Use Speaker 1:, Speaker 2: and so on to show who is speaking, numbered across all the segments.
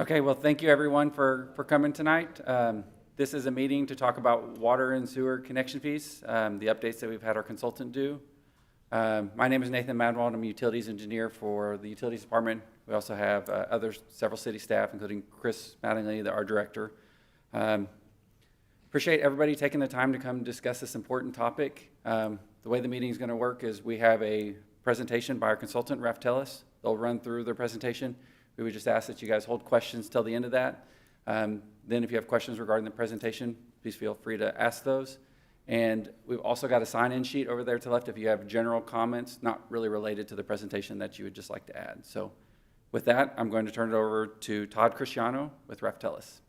Speaker 1: Okay, well, thank you everyone for coming tonight. This is a meeting to talk about water and sewer connection fees, the updates that we've had our consultant do. My name is Nathan Madwald. I'm a utilities engineer for the utilities department. We also have several city staff, including Chris Mattingly, our director. Appreciate everybody taking the time to come discuss this important topic. The way the meeting is going to work is we have a presentation by our consultant, Raf Tellis. They'll run through their presentation. We would just ask that you guys hold questions till the end of that. Then if you have questions regarding the presentation, please feel free to ask those. And we've also got a sign-in sheet over there to the left if you have general comments, not really related to the presentation that you would just like to add. So with that, I'm going to turn it over to Todd Cristiano with Raf Tellis.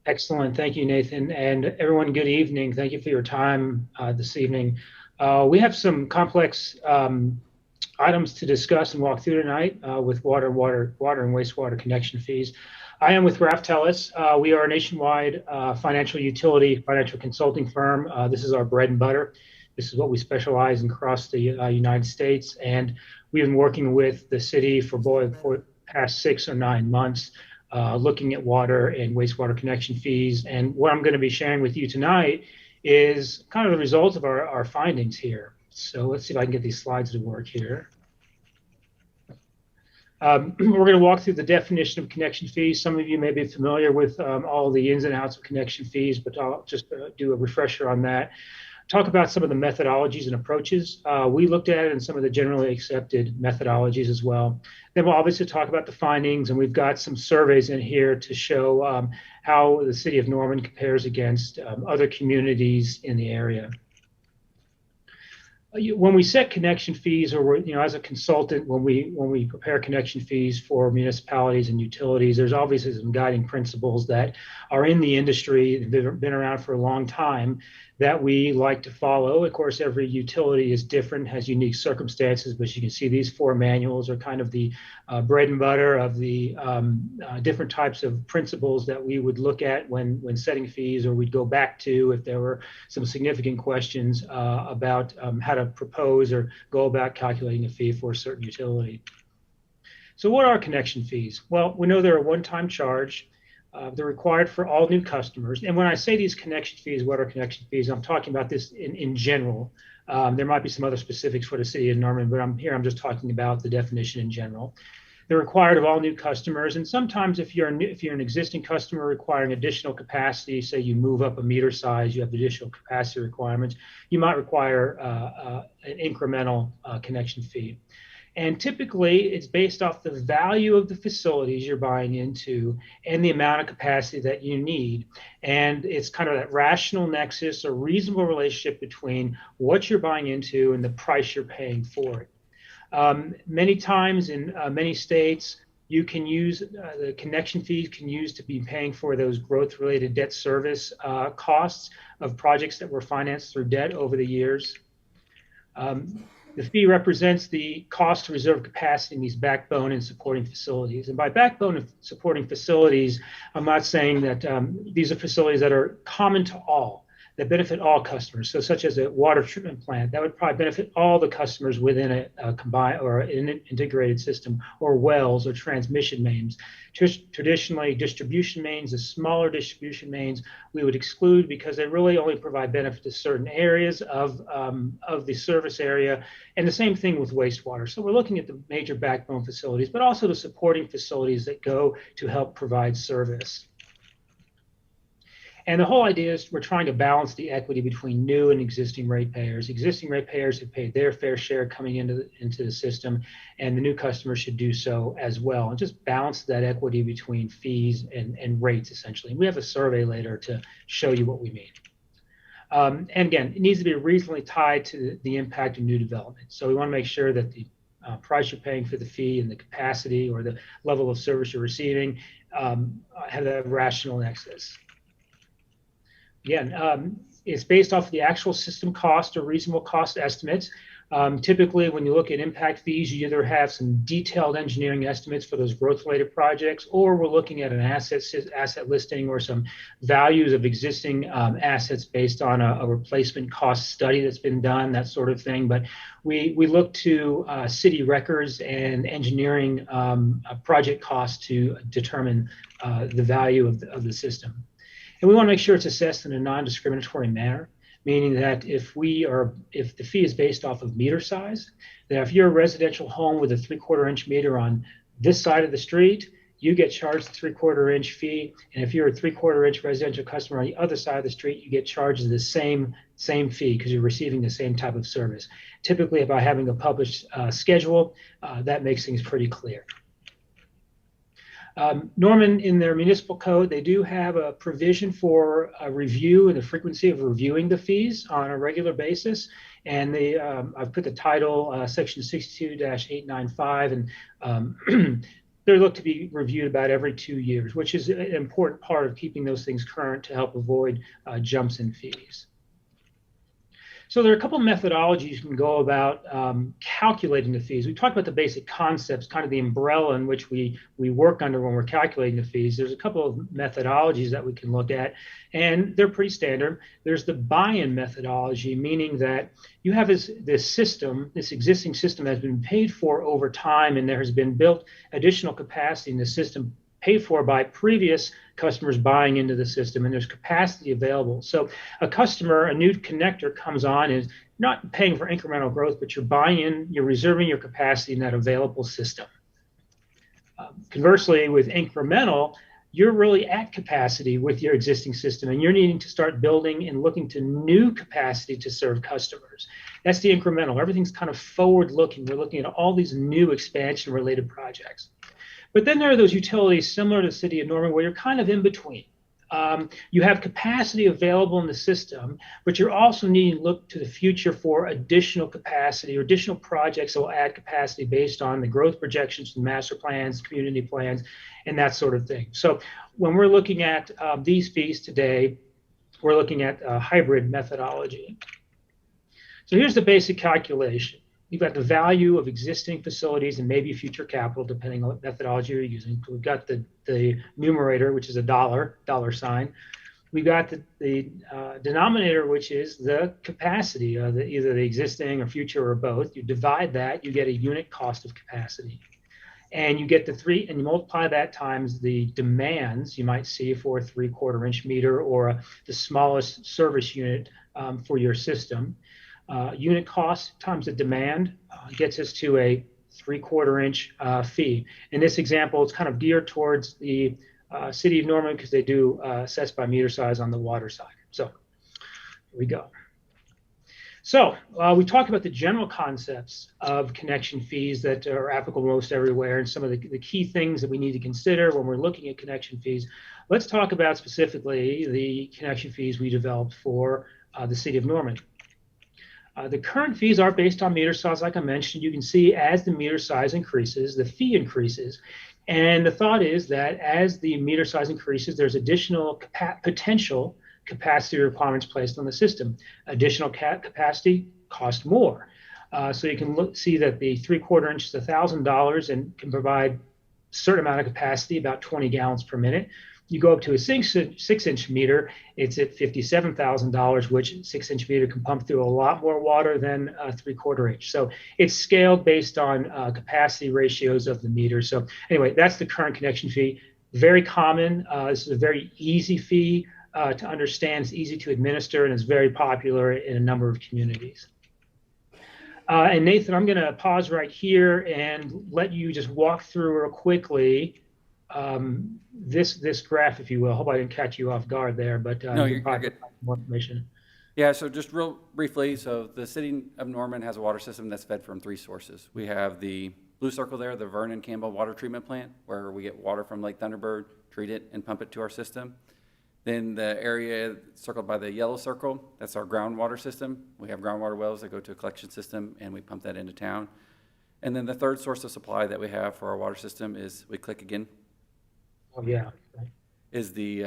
Speaker 2: Excellent. Thank you, Nathan. And everyone, good evening. Thank you for your time this evening. We have some complex items to discuss and walk through tonight with water and wastewater connection fees. I am with Raf Tellis. We are a nationwide financial consulting firm. This is our bread and butter. This is what we specialize in across the United States. And we've been working with the city for the past 6 or 9 months, looking at water and wastewater connection fees. And what I'm going to be sharing with you tonight is kind of the results of our findings here. So let's see if I can get these slides to work here. We're going to walk through the definition of connection fees. Some of you may be familiar with all the ins and outs of connection fees, but I'll just do a refresher on that. Talk about some of the methodologies and approaches. We looked at it in some of the generally accepted methodologies as well. Then we'll obviously talk about the findings, and we've got some surveys in here to show how the city of Norman compares against other communities in the area. When we set connection fees, or as a consultant, when we prepare connection fees for municipalities and utilities, there's obviously some guiding principles that are in the industry, been around for a long time, that we like to follow. Of course, every utility is different, has unique circumstances, but you can see these 4 manuals are kind of the bread and butter of the different types of principles that we would look at when setting fees, or we'd go back to if there were some significant questions about how to propose or go about calculating a fee for a certain utility. So what are connection fees? Well, we know they're a one-time charge. They're required for all new customers. And when I say these connection fees, what are connection fees? I'm talking about this in general. There might be some other specifics for the city of Norman, but I'm just talking about the definition in general. They're required of all new customers. And sometimes if you're an existing customer requiring additional capacity, say you move up a meter size, you have additional capacity requirements, you might require an incremental connection fee. And typically, it's based off the value of the facilities you're buying into and the amount of capacity that you need. And it's kind of that rational nexus or reasonable relationship between what you're buying into and the price you're paying for it. Many times in many states, you can use the connection fees can use to be paying for those growth-related debt service costs of projects that were financed through debt over the years. The fee represents the cost to reserve capacity in these backbone and supporting facilities. And by backbone and supporting facilities, I'm not saying that these are facilities that are common to all, that benefit all customers. So such as a water treatment plant, that would probably benefit all the customers within a combined or an integrated system, or wells or transmission mains. Traditionally, distribution mains, the smaller distribution mains, we would exclude because they really only provide benefit to certain areas of the service area. And the same thing with wastewater. So we're looking at the major backbone facilities, but also the supporting facilities that go to help provide service. And the whole idea is we're trying to balance the equity between new and existing ratepayers. Existing ratepayers have paid their fair share coming into the system, and the new customers should do so as well. And just balance that equity between fees and rates, essentially. And we have a survey later to show you what we mean. And again, it needs to be reasonably tied to the impact of new development. So we want to make sure that the price you're paying for the fee and the capacity or the level of service you're receiving have a rational nexus. Again, it's based off the actual system cost or reasonable cost estimates. Typically, when you look at impact fees, you either have some detailed engineering estimates for those growth-related projects, or we're looking at an asset listing or some values of existing assets based on a replacement cost study that's been done, that sort of thing. But we look to city records and engineering project costs to determine the value of the system. And we want to make sure it's assessed in a non-discriminatory manner, meaning that if the fee is based off of meter size, that if you're a residential home with a 3/4 inch meter on this side of the street, you get charged a 3/4 inch fee. And if you're a 3/4 inch residential customer on the other side of the street, you get charged the same fee because you're receiving the same type of service. Typically, by having a published schedule, that makes things pretty clear. Norman, in their municipal code, they do have a provision for a review and the frequency of reviewing the fees on a regular basis. And I've put the title, section 62-895, and they're looked to be reviewed about every 2 years, which is an important part of keeping those things current to help avoid jumps in fees. So there are a couple of methodologies you can go about calculating the fees. We talked about the basic concepts, kind of the umbrella in which we work under when we're calculating the fees. There's a couple of methodologies that we can look at, and they're pretty standard. There's the buy-in methodology, meaning that you have this existing system has been paid for over time, and there has been built additional capacity in the system paid for by previous customers buying into the system, and there's capacity available. So a customer, a new connector comes on, and is not paying for incremental growth, but you're buying in, you're reserving your capacity in that available system. Conversely, with incremental, you're really at capacity with your existing system, and you're needing to start building and looking to new capacity to serve customers. That's the incremental. Everything's kind of forward-looking. We're looking at all these new expansion-related projects. But then there are those utilities similar to the city of Norman where you're kind of in between. You have capacity available in the system, but you're also needing to look to the future for additional capacity or additional projects that will add capacity based on the growth projections from master plans, community plans, and that sort of thing. So when we're looking at these fees today, we're looking at a hybrid methodology. So here's the basic calculation. You've got the value of existing facilities and maybe future capital, depending on what methodology you're using. We've got the numerator, which is a dollar sign. We've got the denominator, which is the capacity, either the existing or future or both. You divide that, you get a unit cost of capacity. And you get and you multiply that times the demands you might see for a 3/4 inch meter or the smallest service unit for your system. Unit cost times the demand gets us to a 3/4 inch fee. In this example, it's kind of geared towards the city of Norman because they do assess by meter size on the water side. So here we go. So we talked about the general concepts of connection fees that are applicable most everywhere and some of the key things that we need to consider when we're looking at connection fees. Let's talk about specifically the connection fees we developed for the city of Norman. The current fees are based on meter size, like I mentioned. You can see as the meter size increases, the fee increases. And the thought is that as the meter size increases, there's additional potential capacity requirements placed on the system. Additional capacity costs more. So you can see that the 3/4 inch is $1,000 and can provide a certain amount of capacity, about 20 gallons per minute. You go up to a 6-inch meter, it's at $57,000, which a 6-inch meter can pump through a lot more water than a 3/4 inch. So it's scaled based on capacity ratios of the meter. So anyway, that's the current connection fee. Very common. This is a very easy fee to understand. It's easy to administer, and it's very popular in a number of communities. And Nathan, I'm going to pause right here and let you just walk through real quickly this graph, if you will. Hope I didn't catch you off guard there, but
Speaker 1: No, you're good.
Speaker 2: More information.
Speaker 1: Yeah, so just real briefly, so the city of Norman has a water system that's fed from 3 sources. We have the blue circle there, the Vernon Campbell Water Treatment Plant, where we get water from Lake Thunderbird, treat it, and pump it to our system. Then the area circled by the yellow circle, that's our groundwater system. We have groundwater wells that go to a collection system, and we pump that into town. And then the third source of supply that we have for our water system is, we click again,
Speaker 2: Oh, yeah. Right.
Speaker 1: is the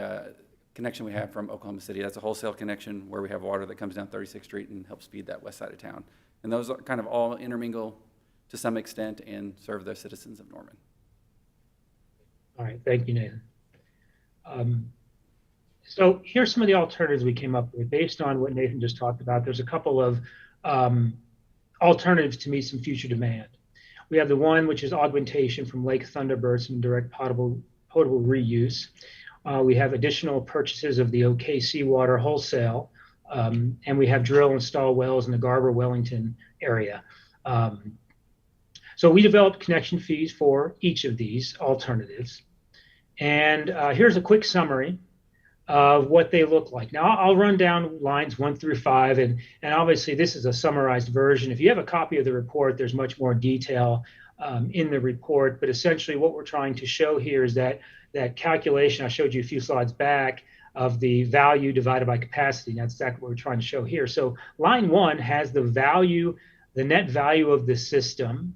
Speaker 1: connection we have from Oklahoma City. That's a wholesale connection where we have water that comes down 36th Street and helps feed that west side of town. And those are kind of all intermingle to some extent and serve the citizens of Norman.
Speaker 2: All right, thank you, Nathan. So here's some of the alternatives we came up with based on what Nathan just talked about. There's a couple of alternatives to meet some future demand. We have the one which is augmentation from Lake Thunderbirds and direct potable reuse. We have additional purchases of the OKC water wholesale, and we have drill and install wells in the Garber-Wellington area. So we developed connection fees for each of these alternatives. And here's a quick summary of what they look like. Now, I'll run down lines 1 through 5, and obviously this is a summarized version. If you have a copy of the report, there's much more detail in the report, but essentially what we're trying to show here is that calculation I showed you a few slides back of the value divided by capacity. That's exactly what we're trying to show here. So line 1 has the value, the net value of the system,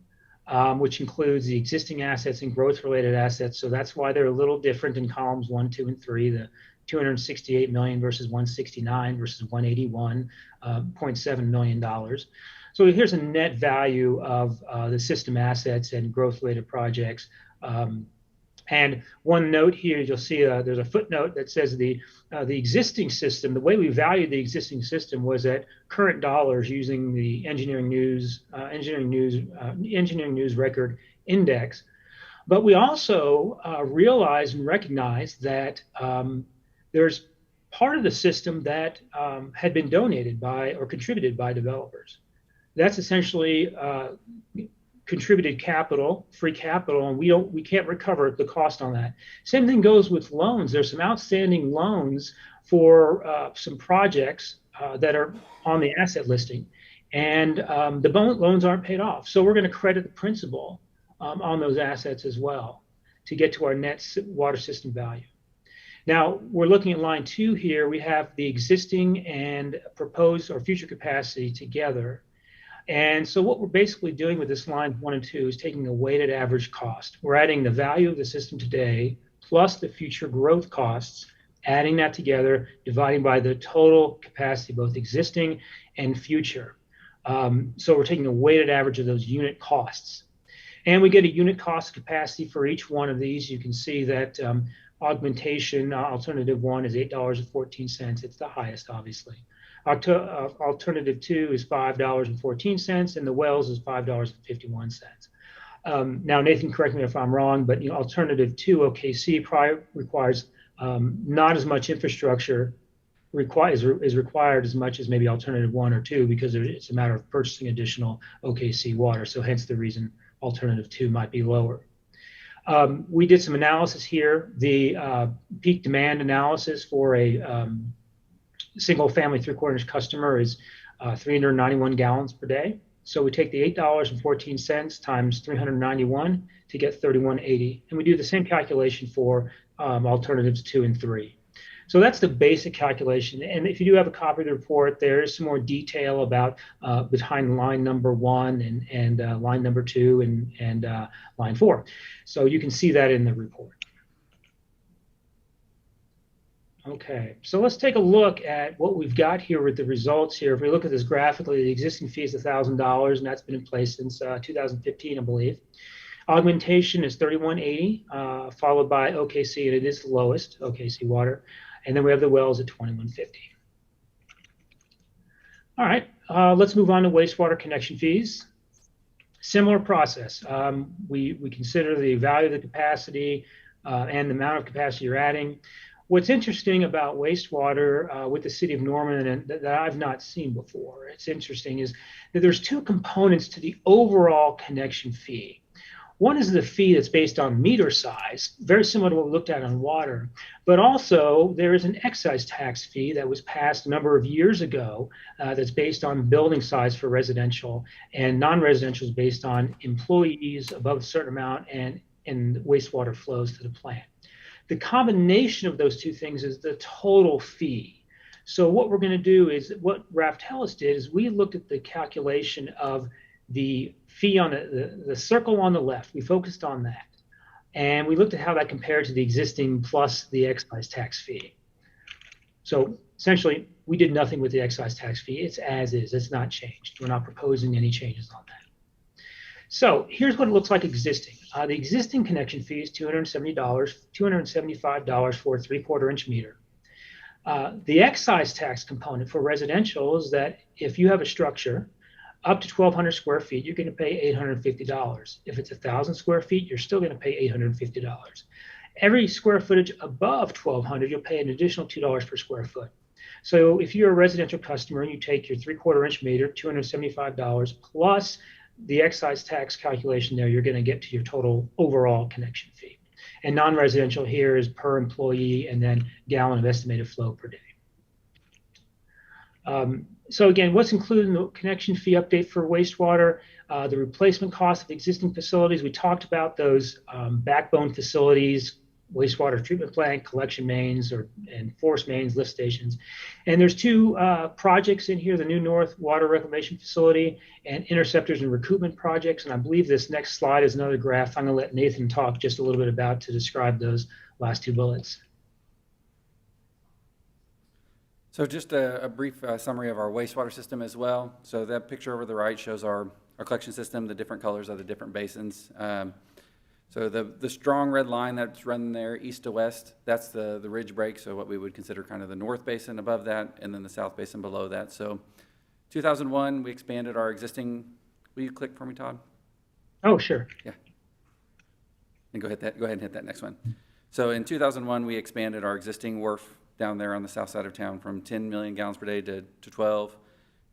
Speaker 2: which includes the existing assets and growth-related assets. So that's why they're a little different in columns 1, 2, and 3. The 268 million versus 169 versus 181.7 million dollars. So here's a net value of the system assets and growth-related projects. And one note here, you'll see there's a footnote that says the existing system, the way we valued the existing system was at current dollars using the engineering news record index. But we also realized and recognized that there's part of the system that had been donated by or contributed by developers. That's essentially contributed capital, free capital, and we can't recover the cost on that. Same thing goes with loans. There's some outstanding loans for some projects that are on the asset listing, and the loans aren't paid off. So we're going to credit the principal on those assets as well to get to our net water system value. Now, we're looking at line 2 here. We have the existing and proposed or future capacity together. And so what we're basically doing with this line 1 and 2 is taking a weighted average cost. We're adding the value of the system today plus the future growth costs, adding that together, dividing by the total capacity, both existing and future. So we're taking a weighted average of those unit costs. And we get a unit cost capacity for each one of these. You can see that augmentation, alternative 1 is $8.14. It's the highest, obviously. Alternative 2 is $5.14, and the wells is $5.51. Now, Nathan, correct me if I'm wrong, but alternative 2 OKC requires not as much infrastructure is required as much as maybe alternative 1 or 2 because it's a matter of purchasing additional OKC water. So hence the reason alternative 2 might be lower. We did some analysis here. The peak demand analysis for a single family 3/4 customer is 391 gallons per day. So we take the $8.14 times 391 to get 3180. And we do the same calculation for alternatives 2 and 3. So that's the basic calculation. And if you do have a copy of the report, there is some more detail about behind line number 1 and line number 2 and line 4. So you can see that in the report. Okay, so let's take a look at what we've got here with the results here. If we look at this graphically, the existing fee is $1,000, and that's been in place since 2015, I believe. Augmentation is $31.80, followed by OKC, and it is the lowest, OKC water. And then we have the wells at $21.50. All right, let's move on to wastewater connection fees. Similar process. We consider the value of the capacity and the amount of capacity you're adding. What's interesting about wastewater with the city of Norman and that I've not seen before, it's interesting, is that there's 2 components to the overall connection fee. One is the fee that's based on meter size, very similar to what we looked at on water, but also there is an excise tax fee that was passed a number of years ago that's based on building size for residential, and non-residential is based on employees above a certain amount and wastewater flows to the plant. The combination of those 2 things is the total fee. So what we're going to do is what Raftellus did is we looked at the calculation of the fee on the circle on the left. We focused on that. And we looked at how that compared to the existing plus the excise tax fee. So essentially, we did nothing with the excise tax fee. It's as is. It's not changed. We're not proposing any changes on that. So here's what it looks like existing. The existing connection fee is $270, $275 for a 3/4 inch meter. The excise tax component for residential is that if you have a structure up to 1,200 square feet, you're going to pay $850. If it's 1,000 square feet, you're still going to pay $850. Every square footage above 1,200, you'll pay an additional $2 per square foot. So if you're a residential customer and you take your 3/4 inch meter, $275 plus the excise tax calculation there, you're going to get to your total overall connection fee. And non-residential here is per employee and then gallon of estimated flow per day. So again, what's included in the connection fee update for wastewater, the replacement cost of existing facilities. We talked about those backbone facilities, wastewater treatment plant, collection mains, and force mains, lift stations. And there's two projects in here, the new North Water Reclamation Facility and interceptors and recoupment projects. And I believe this next slide is another graph I'm going to let Nathan talk just a little bit about to describe those last two bullets.
Speaker 1: So just a brief summary of our wastewater system as well. So that picture over the right shows our collection system, the different colors of the different basins. So the strong red line that's running there east to west, that's the ridge break, so what we would consider kind of the north basin above that, and then the south basin below that. So 2001, we expanded our existing, will you click for me, Todd?
Speaker 2: Oh, sure.
Speaker 1: Yeah. And go ahead and hit that next one. So in 2001, we expanded our existing wharf down there on the south side of town from 10 million gallons per day to 12.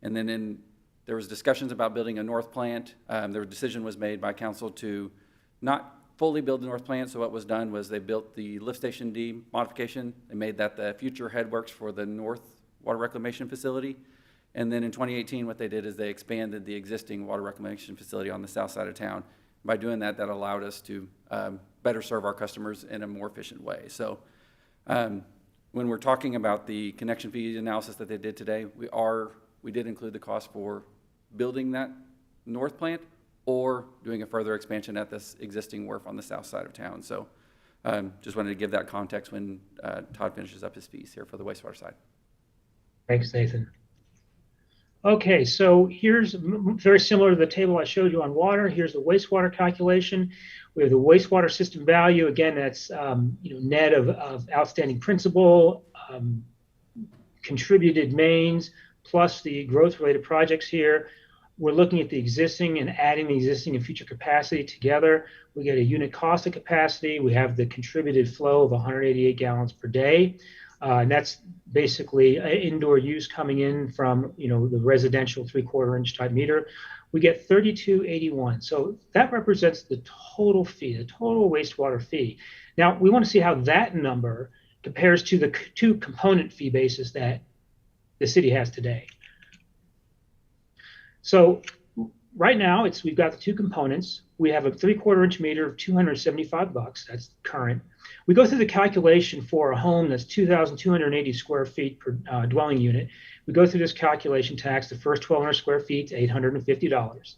Speaker 1: And then there was discussions about building a north plant. The decision was made by council to not fully build the north plant. So what was done was they built the lift station D modification. They made that the future headworks for the North Water Reclamation Facility. And then in 2018, what they did is they expanded the existing water reclamation facility on the south side of town. By doing that, that allowed us to better serve our customers in a more efficient way. So when we're talking about the connection fee analysis that they did today, we did include the cost for building that north plant or doing a further expansion at this existing wharf on the south side of town. So just wanted to give that context when Todd finishes up his fees here for the wastewater side.
Speaker 2: Thanks, Nathan. Okay, so here's very similar to the table I showed you on water. Here's the wastewater calculation. We have the wastewater system value. Again, that's net of outstanding principal, contributed mains, plus the growth-related projects here. We're looking at the existing and adding the existing and future capacity together. We get a unit cost of capacity. We have the contributed flow of 188 gallons per day. And that's basically indoor use coming in from the residential 3/4 inch type meter. We get 3281. So that represents the total fee, the total wastewater fee. Now we want to see how that number compares to the two component fee basis that the city has today. So right now we've got the two components. We have a 3/4 inch meter of $275. That's current. We go through the calculation for a home that's 2,280 square feet per dwelling unit. We go through this calculation tax. The first 1,200 square feet is $850.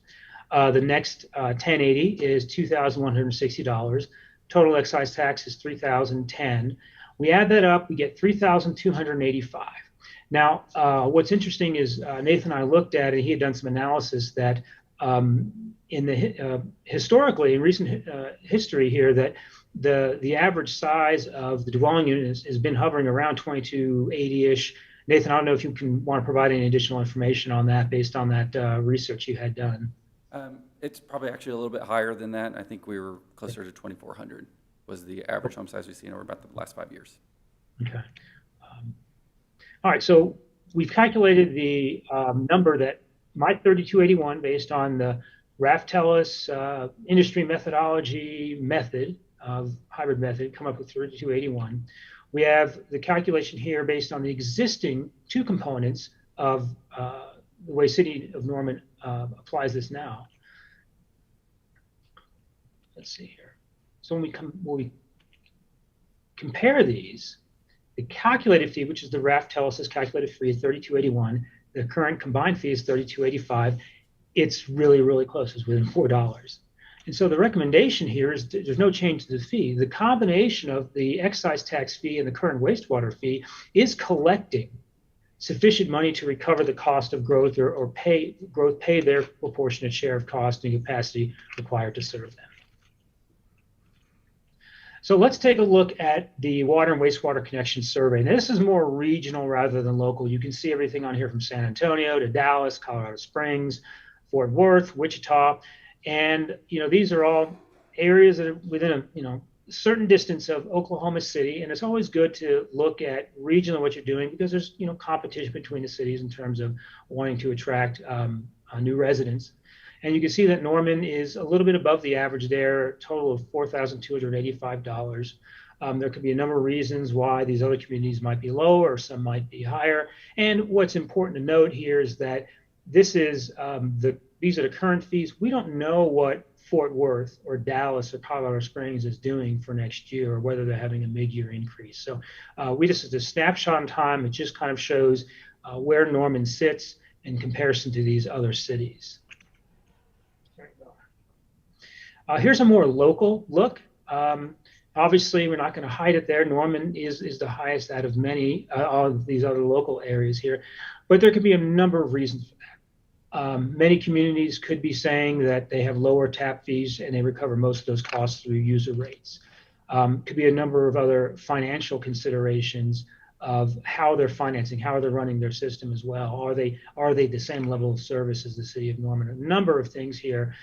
Speaker 2: The next 1080 is $2,160. Total excise tax is $3,010. We add that up, we get $3,285. Now, what's interesting is Nathan and I looked at it. He had done some analysis that historically, in recent history here, that the average size of the dwelling unit has been hovering around 2280-ish. Nathan, I don't know if you want to provide any additional information on that based on that research you had done.
Speaker 1: It's probably actually a little bit higher than that. I think we were closer to 2,400 was the average home size we've seen over about the last 5 years.
Speaker 2: Okay. All right, so we've calculated the number that my 3281 based on the Raftellus industry methodology method of hybrid method, come up with 3281. We have the calculation here based on the existing two components of the way City of Norman applies this now. Let's see here. So when we compare these, the calculated fee, which is the Raftellus' calculated fee, is 3281. The current combined fee is 3285. It's really, really close. It's within $4. And so the recommendation here is there's no change to the fee. The combination of the excise tax fee and the current wastewater fee is collecting sufficient money to recover the cost of growth or pay their proportionate share of cost and capacity required to serve them. So let's take a look at the water and wastewater connection survey. Now, this is more regional rather than local. You can see everything on here from San Antonio to Dallas, Colorado Springs, Fort Worth, Wichita. And, these are all areas that are within a, certain distance of Oklahoma City. And it's always good to look at regionally what you're doing because there's, competition between the cities in terms of wanting to attract new residents. And you can see that Norman is a little bit above the average there, a total of $4,285. There could be a number of reasons why these other communities might be lower or some might be higher. And what's important to note here is that this is these are the current fees. We don't know what Fort Worth or Dallas or Colorado Springs is doing for next year or whether they're having a mid-year increase. So this is a snapshot in time. It just kind of shows where Norman sits in comparison to these other cities. Here's a more local look. Obviously, we're not going to hide it there. Norman is the highest out of many of these other local areas here, but there could be a number of reasons for that. Many communities could be saying that they have lower tap fees and they recover most of those costs through user rates. Could be a number of other financial considerations of how they're financing, how they're running their system as well. Are they the same level of service as the city of Norman? A number of things here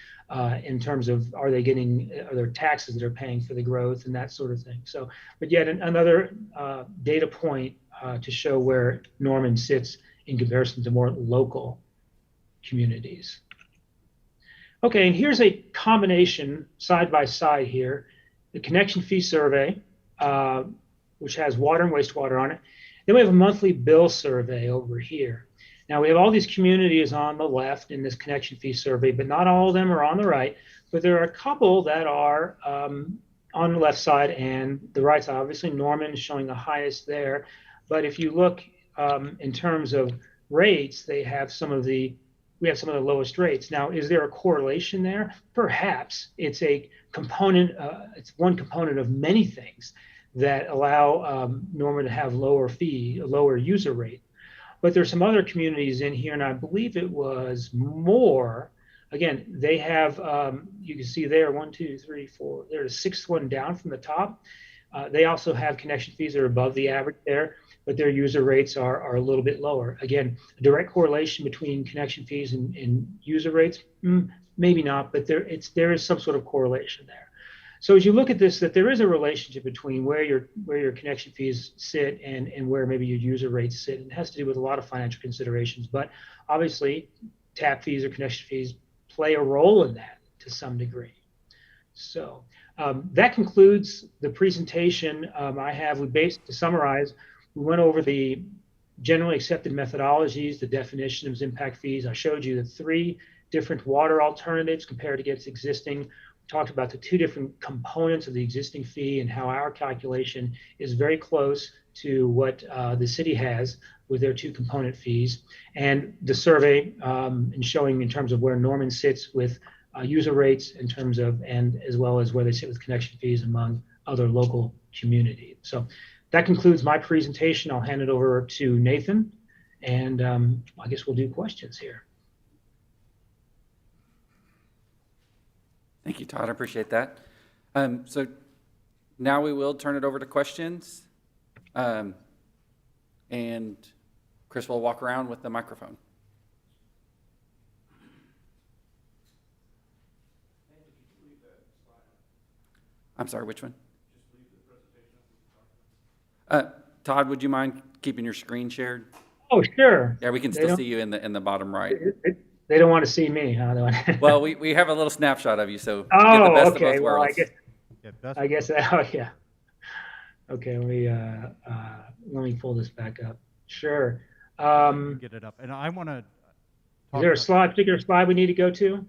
Speaker 2: in terms of are there taxes that are paying for the growth and that sort of thing. So, but yet another data point to show where Norman sits in comparison to more local communities. Okay, and here's a combination side by side here. The connection fee survey, which has water and wastewater on it. Then we have a monthly bill survey over here. Now we have all these communities on the left in this connection fee survey, but not all of them are on the right. But there are a couple that are on the left side and the right side. Obviously, Norman is showing the highest there. But if you look in terms of rates, we have some of the lowest rates. Now, is there a correlation there? Perhaps. It's a component. It's one component of many things that allow Norman to have lower user rate. But there's some other communities in here, and I believe it was more. Again, they have, you can see there, 1, 2, 3, 4. There's a sixth one down from the top. They also have connection fees that are above the average there, but their user rates are a little bit lower. Again, a direct correlation between connection fees and user rates, maybe not, but there is some sort of correlation there. So as you look at this, that there is a relationship between where your connection fees sit and where maybe your user rates sit. It has to do with a lot of financial considerations, but obviously tap fees or connection fees play a role in that to some degree. So that concludes the presentation I have. To summarize, we went over the generally accepted methodologies, the definition of impact fees. I showed you the 3 different water alternatives compared against existing. Talked about the 2 different components of the existing fee and how our calculation is very close to what the city has with their 2 component fees, and the survey and showing in terms of where Norman sits with user rates in terms of, and as well as where they sit with connection fees among other local communities. So that concludes my presentation. I'll hand it over to Nathan, and I guess we'll do questions here.
Speaker 1: Thank you, Todd. I appreciate that. So now we will turn it over to questions. And Chris will walk around with the microphone. I'm sorry, which one? Todd, would you mind keeping your screen shared?
Speaker 2: Oh, sure.
Speaker 1: Yeah, we can still see you in the bottom right.
Speaker 2: They don't want to see me, huh?
Speaker 1: Well, we have a little snapshot of you, so you get
Speaker 2: oh,
Speaker 1: the best
Speaker 2: okay.
Speaker 1: of both
Speaker 2: Well,
Speaker 1: worlds.
Speaker 2: I guess. Oh, yeah. Okay, let me pull this back up. Sure.
Speaker 3: Get it up, and I want to.
Speaker 2: Is there a particular slide we need to go to?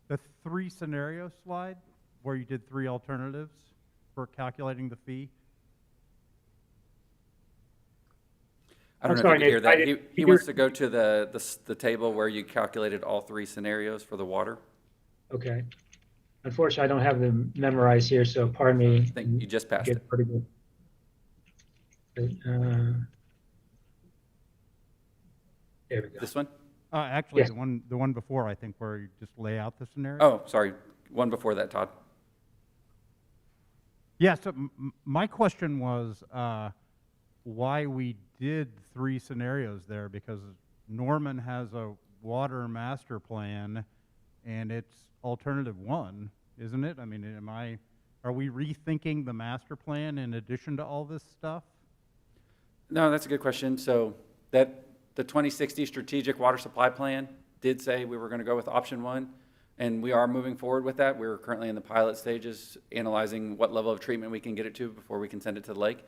Speaker 3: The 3 scenario slide, where you did 3 alternatives for calculating the fee.
Speaker 1: I don't know if you can hear that. He wants to go to the table where you calculated all 3 scenarios for the water.
Speaker 2: Okay. Unfortunately, I don't have them memorized here, so pardon me.
Speaker 1: I think you just passed it.
Speaker 2: Get pretty good. There we go.
Speaker 1: This one?
Speaker 3: Actually,
Speaker 2: Yes.
Speaker 3: the one before, I think, where you just lay out the scenario.
Speaker 1: Oh, sorry, one before that, Todd.
Speaker 3: Yeah, so my question was why we did 3 scenarios there, because Norman has a water master plan, and it's alternative 1, isn't it? I mean, are we rethinking the master plan in addition to all this stuff?
Speaker 1: No, that's a good question. So the 2060 strategic water supply plan did say we were going to go with option 1, and we are moving forward with that. We're currently in the pilot stages, analyzing what level of treatment we can get it to before we can send it to the lake.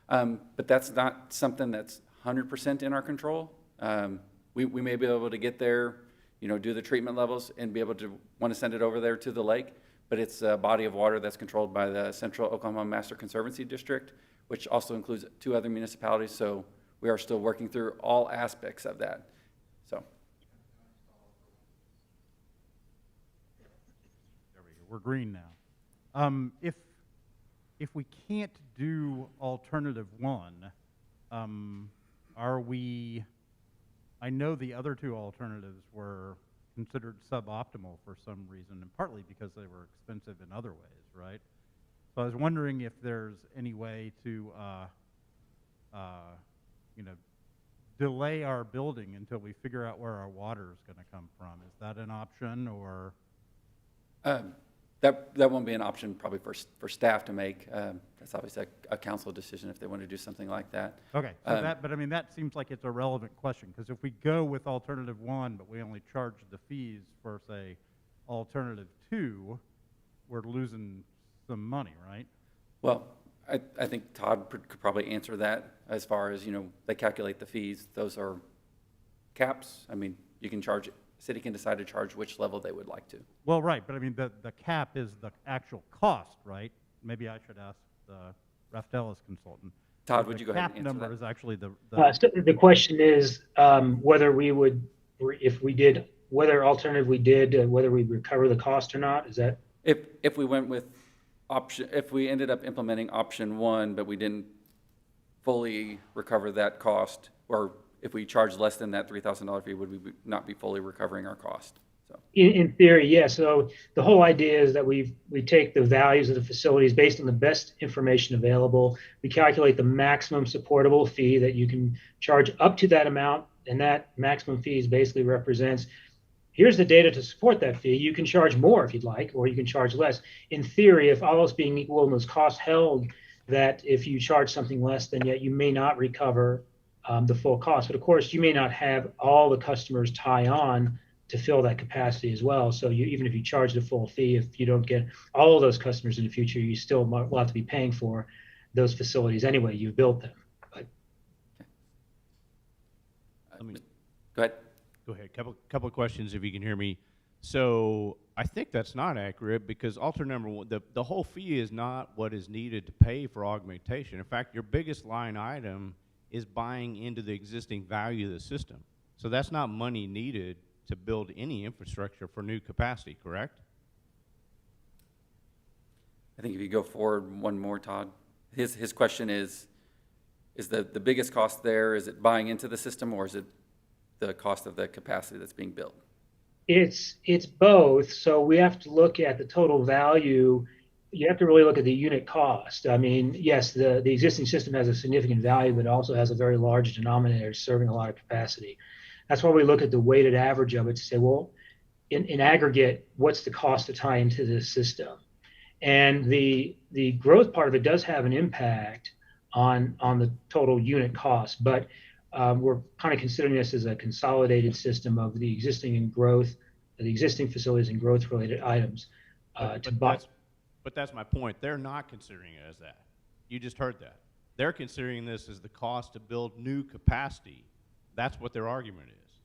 Speaker 1: But that's not something that's 100% in our control. We may be able to get there, do the treatment levels and be able to want to send it over there to the lake, but it's a body of water that's controlled by the Central Oklahoma Master Conservancy District, which also includes 2 other municipalities. So we are still working through all aspects of that. So.
Speaker 3: There we go. We're green now. If we can't do alternative 1, are we? I know the other 2 alternatives were considered suboptimal for some reason, and partly because they were expensive in other ways, right? So I was wondering if there's any way to, delay our building until we figure out where our water is going to come from. Is that an option, or?
Speaker 1: That won't be an option probably for staff to make. That's obviously a council decision if they want to do something like that.
Speaker 3: Okay, so but I mean, that seems like it's a relevant question, because if we go with alternative 1, but we only charge the fees for, say, alternative 2, we're losing some money, right?
Speaker 1: Well, I think Todd could probably answer that as far as, they calculate the fees. Those are caps. I mean, you can charge, city can decide to charge which level they would like to.
Speaker 3: Well, right, but I mean, the cap is the actual cost, right? Maybe I should ask the Raftelis consultant.
Speaker 1: Todd, would you go ahead and
Speaker 3: Cap
Speaker 1: answer
Speaker 3: number
Speaker 1: that?
Speaker 3: is actually
Speaker 2: So the question is whether we would, if we did, whether alternative we did, whether we recover the cost or not. Is that?
Speaker 1: If we went with if we ended up implementing option 1, but we didn't fully recover that cost, or if we charged less than that $3,000 fee, would we not be fully recovering our cost? So.
Speaker 2: In theory, yes. So the whole idea is that we take the values of the facilities based on the best information available. We calculate the maximum supportable fee that you can charge up to that amount, and that maximum fee basically represents, here's the data to support that fee. You can charge more if you'd like, or you can charge less. In theory, if all else being equal and those costs held, that if you charge something less, then yet you may not recover the full cost. But of course, you may not have all the customers tie on to fill that capacity as well. So even if you charge the full fee, if you don't get all of those customers in the future, you still will have to be paying for those facilities anyway. You've built them. But
Speaker 1: Go ahead.
Speaker 4: Go ahead. Couple of questions, if you can hear me. So I think that's not accurate, because alter number 1, the whole fee is not what is needed to pay for augmentation. In fact, your biggest line item is buying into the existing value of the system. So that's not money needed to build any infrastructure for new capacity, correct?
Speaker 1: I think if you go forward one more, Todd, his question is the biggest cost there, is it buying into the system, or is it the cost of the capacity that's being built?
Speaker 2: it's both. So we have to look at the total value. You have to really look at the unit cost. I mean, yes, the existing system has a significant value, but it also has a very large denominator serving a lot of capacity. That's why we look at the weighted average of it to say, well, in aggregate, what's the cost to tie into this system? And the growth part of it does have an impact on the total unit cost, but we're kind of considering this as a consolidated system of the existing facilities and growth related items.
Speaker 4: But that's my point. They're not considering it as that. You just heard that. They're considering this as the cost to build new capacity. That's what their argument is.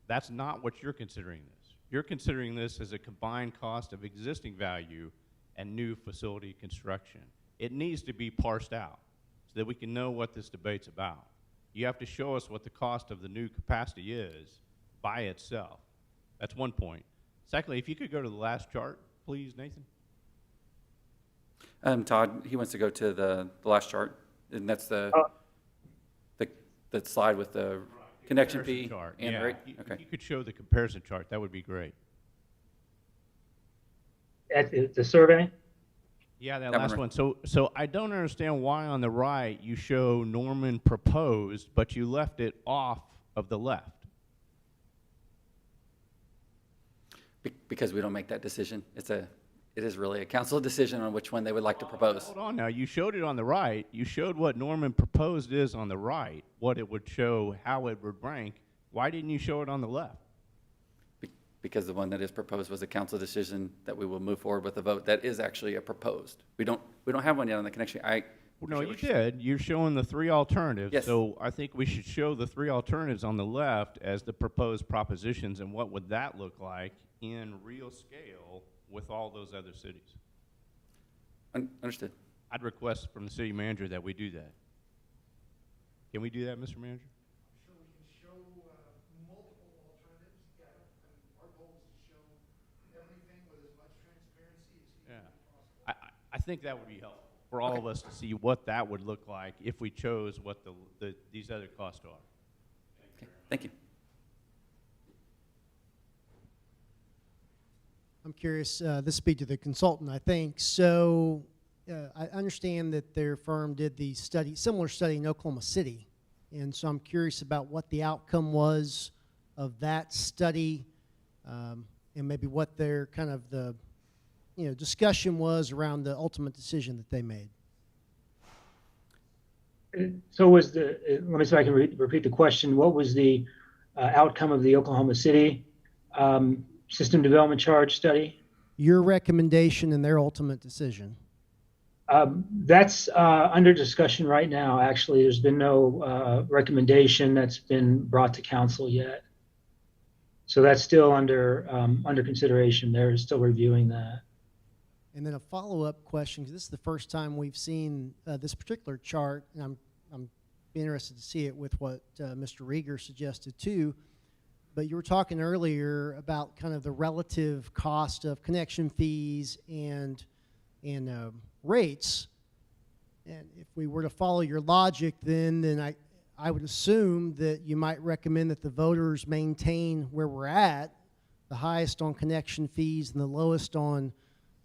Speaker 4: That's not what you're considering this. You're considering this as a combined cost of existing value and new facility construction. It needs to be parsed out so that we can know what this debate's about. You have to show us what the cost of the new capacity is by itself. That's one point. Secondly, if you could go to the last chart, please, Nathan.
Speaker 1: Todd, he wants to go to the last chart, and that's the slide with the connection
Speaker 4: Comparison
Speaker 1: fee
Speaker 4: chart.
Speaker 1: and the
Speaker 4: Yeah,
Speaker 1: rate?
Speaker 4: you-
Speaker 1: Okay.
Speaker 4: You could show the comparison chart, that would be great.
Speaker 2: At the survey?
Speaker 4: Yeah, that
Speaker 1: That
Speaker 4: last
Speaker 1: one
Speaker 4: one. So I don't understand why on the right you show Norman proposed, but you left it off of the left.
Speaker 1: Because we don't make that decision. It is really a council decision on which one they would like to propose.
Speaker 4: Hold on now, you showed it on the right. You showed what Norman proposed is on the right, what it would show, how it would rank. Why didn't you show it on the left?
Speaker 1: Because the one that is proposed was a council decision that we will move forward with a vote. That is actually a proposed. We don't have one yet on the connection.
Speaker 4: Well, no, you did. You're showing the three alternatives.
Speaker 1: Yes.
Speaker 4: So I think we should show the three alternatives on the left as the proposed propositions, and what would that look like in real scale with all those other cities?
Speaker 1: Understood.
Speaker 4: I'd request from the city manager that we do that. Can we do that, Mr. Manager?
Speaker 5: Sure, we can show multiple alternatives. Yeah, and our goal is to show everything with as much transparency as humanly possible.
Speaker 4: I think that would be helpful for all of us to see what that would look like if we chose what these other costs are.
Speaker 1: Okay. Thank you.
Speaker 5: I'm curious, this would be to the consultant, I think. So I understand that their firm did the study, similar study in Oklahoma City. And so I'm curious about what the outcome was of that study, and maybe what their kind of the discussion was around the ultimate decision that they made.
Speaker 2: So was let me see if I can repeat the question. What was the outcome of the Oklahoma City system development charge study?
Speaker 5: Your recommendation and their ultimate decision.
Speaker 2: That's under discussion right now. Actually, there's been no recommendation that's been brought to council yet. So that's still under consideration. They're still reviewing that.
Speaker 5: And then a follow-up question, because this is the first time we've seen this particular chart, and I'm interested to see it with what Mr. Rieger suggested too. But you were talking earlier about kind of the relative cost of connection fees and rates. And if we were to follow your logic, then I would assume that you might recommend that the voters maintain where we're at, the highest on connection fees and the lowest on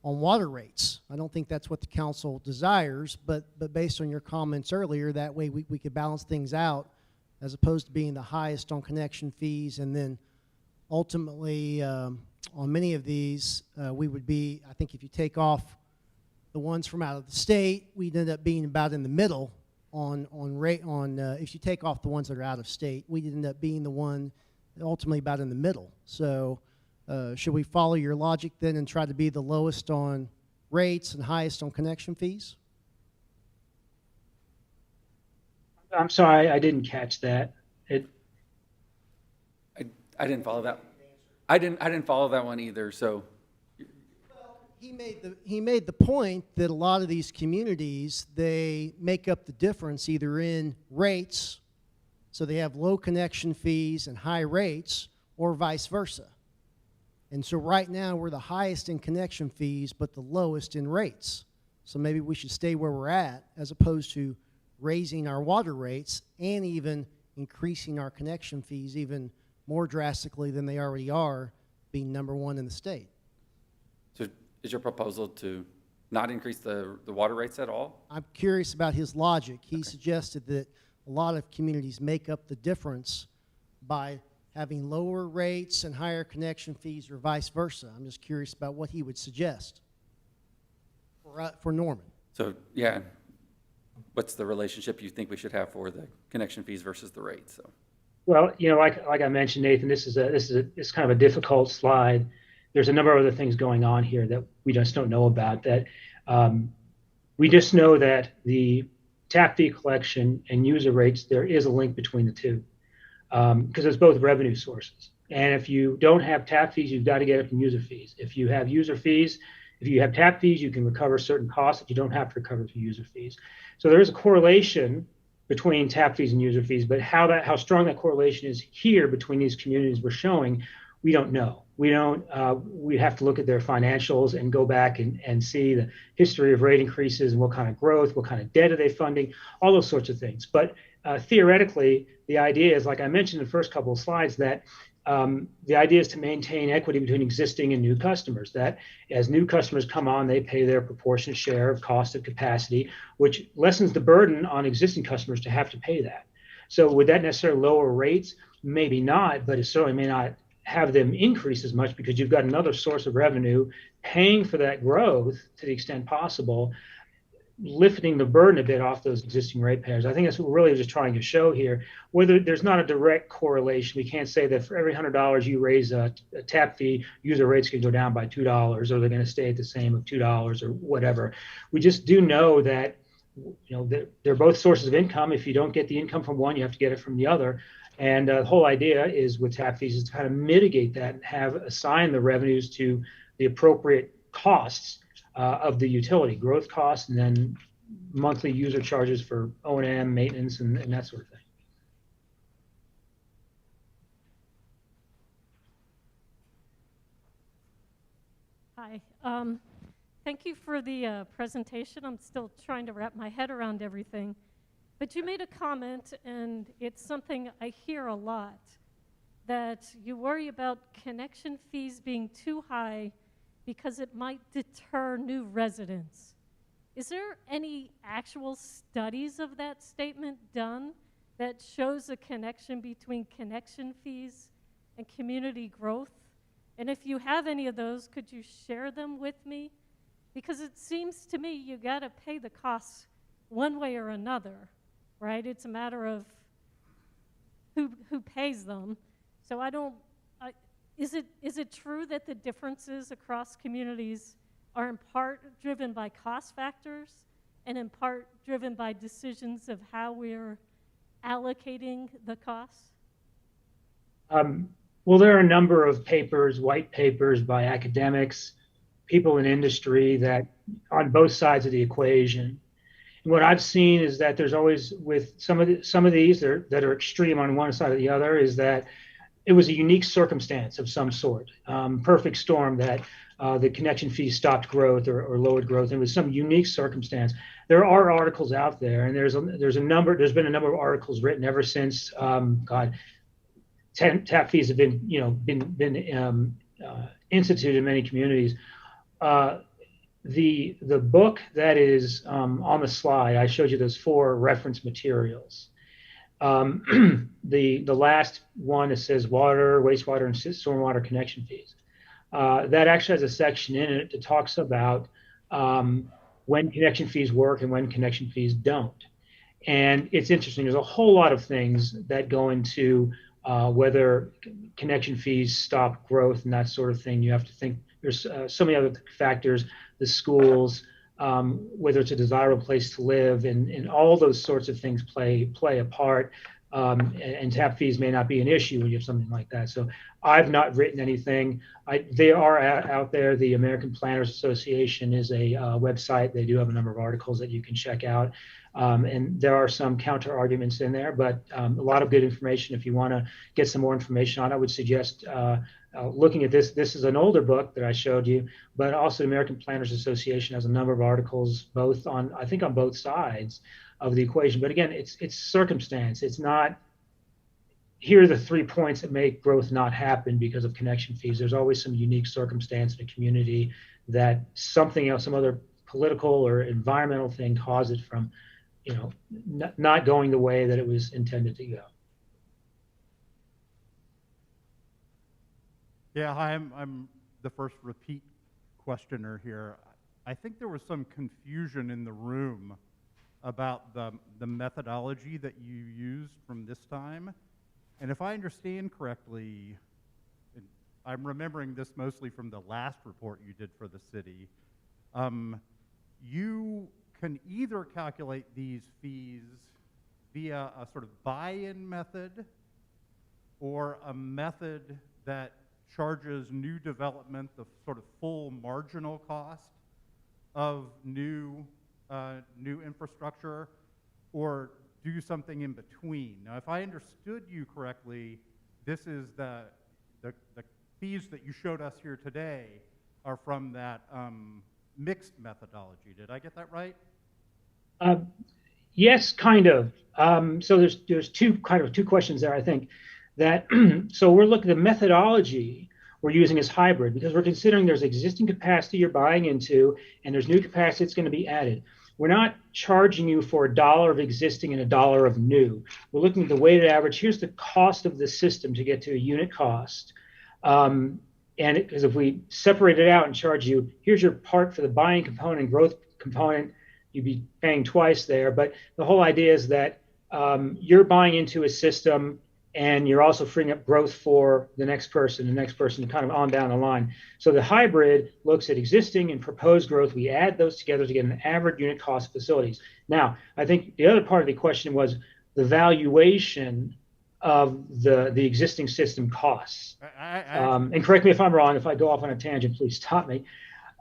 Speaker 5: water rates. I don't think that's what the council desires, but based on your comments earlier, that way we could balance things out as opposed to being the highest on connection fees, and then ultimately on many of these we would be, I think if you take off the ones from out of the state, we'd end up being about in the middle if you take off the ones that are out of state, we'd end up being the one ultimately about in the middle. So should we follow your logic then and try to be the lowest on rates and highest on connection fees?
Speaker 2: I'm sorry, I didn't catch that.
Speaker 1: I didn't follow that. I didn't follow that one either. So
Speaker 5: He made the point that a lot of these communities, they make up the difference either in rates, so they have low connection fees and high rates, or vice versa. And so right now we're the highest in connection fees but the lowest in rates. So maybe we should stay where we're at as opposed to raising our water rates and even increasing our connection fees even more drastically than they already are, being number one in the state.
Speaker 1: So is your proposal to not increase the water rates at all?
Speaker 5: I'm curious about his logic. He suggested that a lot of communities make up the difference by having lower rates and higher connection fees or vice versa. I'm just curious about what he would suggest for Norman.
Speaker 1: So yeah, what's the relationship you think we should have for the connection fees versus the rates? So.
Speaker 2: Well, like I mentioned, Nathan, it's kind of a difficult slide. There's a number of other things going on here that we just don't know about. That we just know that the tap fee collection and user rates, there is a link between the two because it's both revenue sources. And if you don't have tap fees, you've got to get it from user fees. If you have user fees, if you have tap fees, you can recover certain costs that you don't have to recover through user fees. So there is a correlation between tap fees and user fees, but how strong that correlation is here between these communities we're showing, we don't know. We don't, we have to look at their financials and go back and see the history of rate increases and what kind of growth, what kind of debt are they funding, all those sorts of things. But theoretically, the idea is, like I mentioned in the first couple of slides, that the idea is to maintain equity between existing and new customers, that as new customers come on, they pay their proportionate share of cost of capacity, which lessens the burden on existing customers to have to pay that. So would that necessarily lower rates? Maybe not, but it certainly may not have them increase as much because you've got another source of revenue paying for that growth to the extent possible, lifting the burden a bit off those existing ratepayers. I think that's what we're really just trying to show here. Whether there's not a direct correlation, we can't say that for every $100 you raise a tap fee, user rates can go down by $2, or they're going to stay at the same of $2 or whatever. We just do know that, you know, they're both sources of income. If you don't get the income from one, you have to get it from the other. And the whole idea is with tap fees is to kind of mitigate that and have assign the revenues to the appropriate costs of the utility, growth costs, and then monthly user charges for O&M, maintenance, and that sort of thing.
Speaker 6: Hi. Thank you for the presentation. I'm still trying to wrap my head around everything. But you made a comment, and it's something I hear a lot, that you worry about connection fees being too high because it might deter new residents. Is there any actual studies of that statement done that shows a connection between connection fees and community growth? And if you have any of those, could you share them with me? Because it seems to me you gotta pay the costs one way or another, right? It's a matter of who pays them. So is it true that the differences across communities are in part driven by cost factors and in part driven by decisions of how we're allocating the costs?
Speaker 2: Well, there are a number of papers, white papers by academics, people in industry that on both sides of the equation. And what I've seen is that there's always, with some of these that are extreme on one side or the other, is that it was a unique circumstance of some sort, perfect storm that the connection fees stopped growth or lowered growth. It was some unique circumstance. There are articles out there, and there's been a number of articles written ever since tap fees have been instituted in many communities. The book that is on the slide, I showed you those 4 reference materials. The last one that says water, wastewater, and stormwater connection fees. That actually has a section in it that talks about when connection fees work and when connection fees don't. And it's interesting. There's a whole lot of things that go into whether connection fees stop growth and that sort of thing. You have to think there's so many other factors, the schools, whether it's a desirable place to live, and all those sorts of things play a part. And tap fees may not be an issue when you have something like that. So I've not written anything. They are out there. The American Planners Association is a website. They do have a number of articles that you can check out. And there are some counter arguments in there, but a lot of good information. If you want to get some more information on it, I would suggest looking at this. This is an older book that I showed you, but also the American Planners Association has a number of articles, both on, I think, on both sides of the equation. But again, it's circumstance. It's not, here are the 3 points that make growth not happen because of connection fees. There's always some unique circumstance in a community that something else, some other political or environmental thing caused it from, not going the way that it was intended to go.
Speaker 3: Yeah, hi, I'm the first repeat questioner here. I think there was some confusion in the room about the methodology that you used from this time. And if I understand correctly, and I'm remembering this mostly from the last report you did for the city, you can either calculate these fees via a sort of buy-in method or a method that charges new development the sort of full marginal cost of new infrastructure, or do something in between. Now, if I understood you correctly, this is the fees that you showed us here today are from that mixed methodology. Did I get that right?
Speaker 2: Yes, kind of. So there's two questions there, I think. That so we're looking at the methodology we're using as hybrid because we're considering there's existing capacity you're buying into and there's new capacity that's going to be added. We're not charging you for $1 of existing and $1 of new. We're looking at the weighted average. Here's the cost of the system to get to a unit cost. Because if we separate it out and charge you, here's your part for the buying component and growth component, you'd be paying twice there. But the whole idea is that you're buying into a system and you're also freeing up growth for the next person, kind of on down the line. So the hybrid looks at existing and proposed growth. We add those together to get an average unit cost of facilities. Now, I think the other part of the question was the valuation of the existing system costs. And correct me if I'm wrong. If I go off on a tangent, please stop me.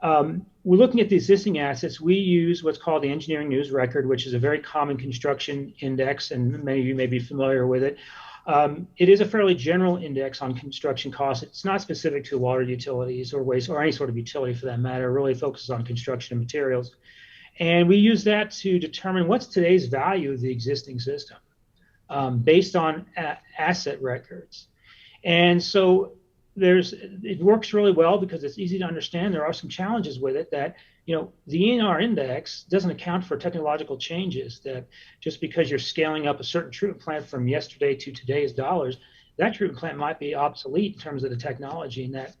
Speaker 2: We're looking at the existing assets. We use what's called the Engineering News Record, which is a very common construction index, and many of you may be familiar with it. It is a fairly general index on construction costs. It's not specific to water utilities or waste or any sort of utility for that matter. It really focuses on construction and materials. And we use that to determine what's today's value of the existing system based on asset records. And so it works really well because it's easy to understand. There are some challenges with it that, the ENR index doesn't account for technological changes, that just because you're scaling up a certain treatment plant from yesterday to today's dollars, that treatment plant might be obsolete in terms of the technology, and that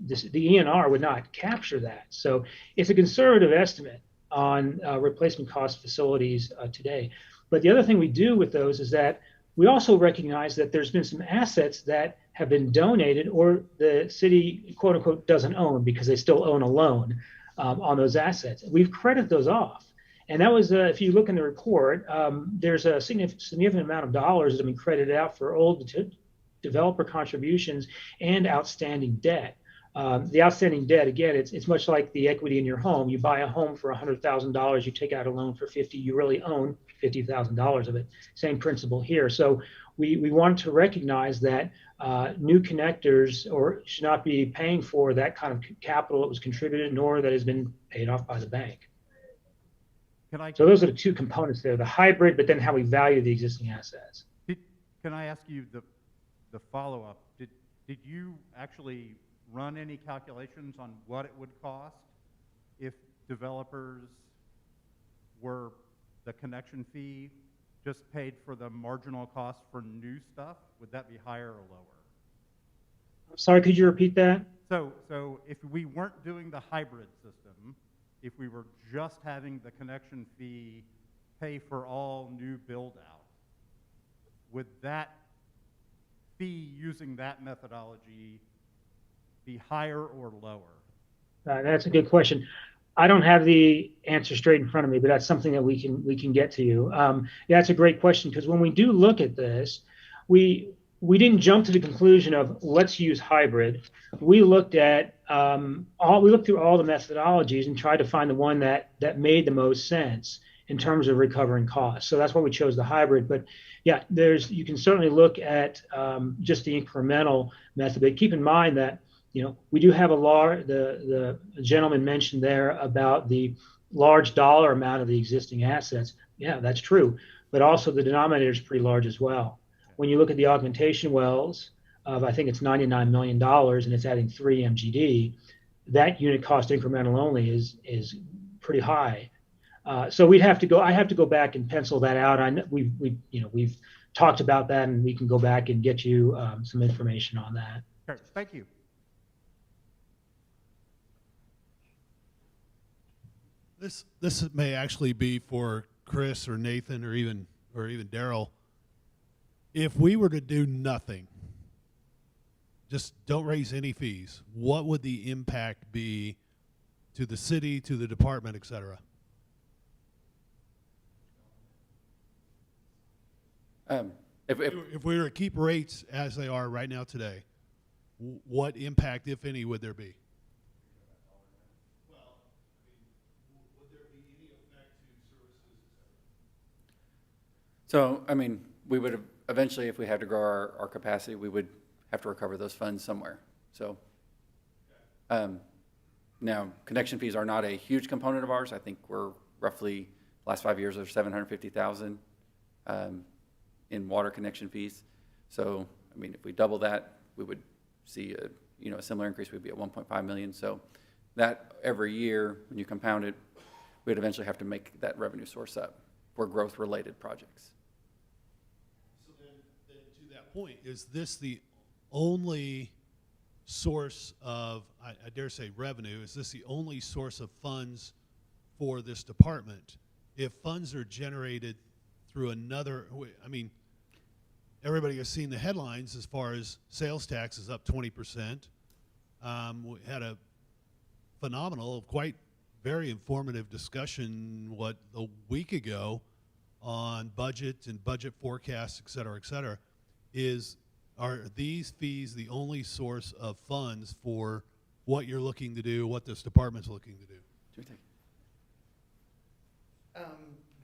Speaker 2: the ENR would not capture that. So it's a conservative estimate on replacement cost facilities today. But the other thing we do with those is that we also recognize that there's been some assets that have been donated or the city, quote unquote, doesn't own because they still own a loan on those assets. We've credited those off. And that was, if you look in the report, there's a significant amount of dollars that have been credited out for old developer contributions and outstanding debt. The outstanding debt, again, it's much like the equity in your home. You buy a home for $100,000, you take out a loan for $50,000, you really own $50,000 of it. Same principle here. So we wanted to recognize that new connectors should not be paying for that kind of capital that was contributed, nor that has been paid off by the bank. So those are the two components there: the hybrid, but then how we value the existing assets.
Speaker 3: Can I ask you the follow-up? Did you actually run any calculations on what it would cost if developers were the connection fee just paid for the marginal cost for new stuff? Would that be higher or lower?
Speaker 2: Sorry, could you repeat that?
Speaker 3: So if we weren't doing the hybrid system, if we were just having the connection fee pay for all new build-out, would that fee using that methodology be higher or lower?
Speaker 2: That's a good question. I don't have the answer straight in front of me, but that's something that we can get to you. Yeah, that's a great question, because when we do look at this, we didn't jump to the conclusion of let's use hybrid. We looked at we looked through all the methodologies and tried to find the one that made the most sense in terms of recovering costs. So that's why we chose the hybrid. But yeah, you can certainly look at just the incremental method. But keep in mind that we do have the gentleman mentioned there about the large dollar amount of the existing assets. Yeah, that's true. But also the denominator is pretty large as well. When you look at the augmentation wells of, I think it's $99 million, and it's adding 3 MGD, that unit cost incremental only is pretty high. So I have to go back and pencil that out. We've talked about that, and we can go back and get you some information on that.
Speaker 3: Sure. Thank you.
Speaker 7: This may actually be for Chris or Nathan or even Daryl. If we were to do nothing, just don't raise any fees, what would the impact be to the city, to the department, et cetera? If we were to keep rates as they are right now today, what impact, if any, would there be?
Speaker 1: So, we would have, eventually, if we had to grow our capacity, we would have to recover those funds somewhere. So, now, connection fees are not a huge component of ours. I think we're roughly, last 5 years, are 750,000 in water connection fees. So, I mean, if we double that, we would see a similar increase. We'd be at 1.5 million. So that every year, when you compound it, we'd eventually have to make that revenue source up for growth-related projects.
Speaker 7: So then to that point, is this the only source of, I dare say, revenue? Is this the only source of funds for this department? If funds are generated through another, I mean, everybody has seen the headlines as far as sales tax is up 20%. We had a phenomenal, quite very informative discussion, a week ago on budget and budget forecasts, et cetera, are these fees the only source of funds for what you're looking to do, what this department's looking to do?
Speaker 1: What do you think?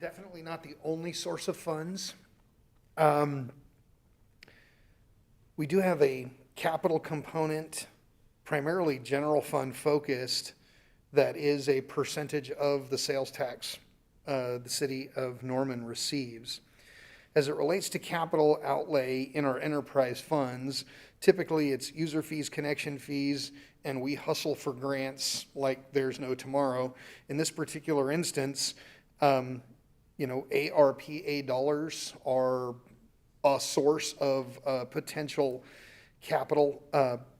Speaker 8: Definitely not the only source of funds. We do have a capital component, primarily general fund focused, that is a percentage of the sales tax the city of Norman receives. As it relates to capital outlay in our enterprise funds, typically it's user fees, connection fees, and we hustle for grants like there's no tomorrow. In this particular instance, ARPA dollars are a source of potential capital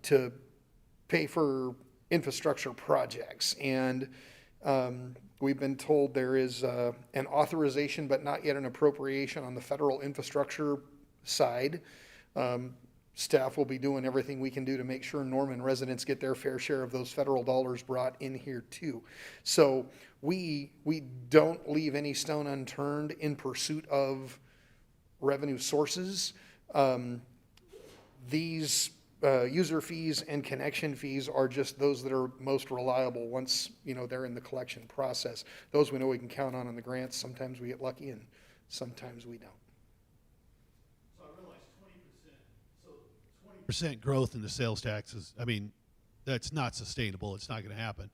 Speaker 8: to pay for infrastructure projects. And we've been told there is an authorization but not yet an appropriation on the federal infrastructure side. Staff will be doing everything we can do to make sure Norman residents get their fair share of those federal dollars brought in here too. So we don't leave any stone unturned in pursuit of revenue sources. These user fees and connection fees are just those that are most reliable once they're in the collection process. Those we know we can count on the grants. Sometimes we get lucky and sometimes we don't.
Speaker 7: So I realize 20%. So 20% growth in the sales taxes. I mean, that's not sustainable. It's not going to happen.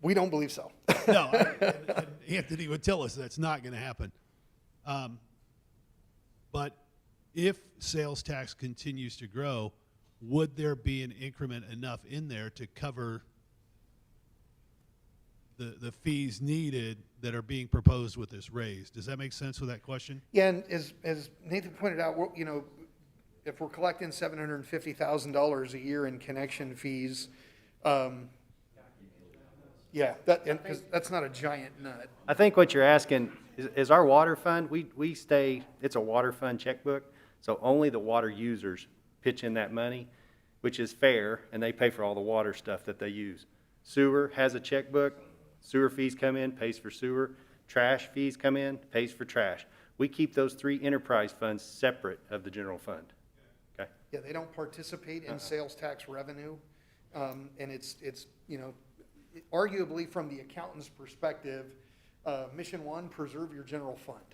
Speaker 8: We don't believe so.
Speaker 7: No, and Anthony would tell us that's not going to happen. But if sales tax continues to grow, would there be an increment enough in there to cover the fees needed that are being proposed with this raise? Does that make sense with that question?
Speaker 8: Yeah, and as Nathan pointed out, if we're collecting $750,000 a year in connection fees, because that's not a giant nut.
Speaker 9: I think what you're asking is our water fund, it's a water fund checkbook, so only the water users pitch in that money, which is fair, and they pay for all the water stuff that they use. Sewer has a checkbook, sewer fees come in, pays for sewer, trash fees come in, pays for trash. We keep those three enterprise funds separate of the general fund. Okay?
Speaker 8: Yeah, they don't participate in sales tax revenue, and it's arguably from the accountant's perspective, mission one, preserve your general fund.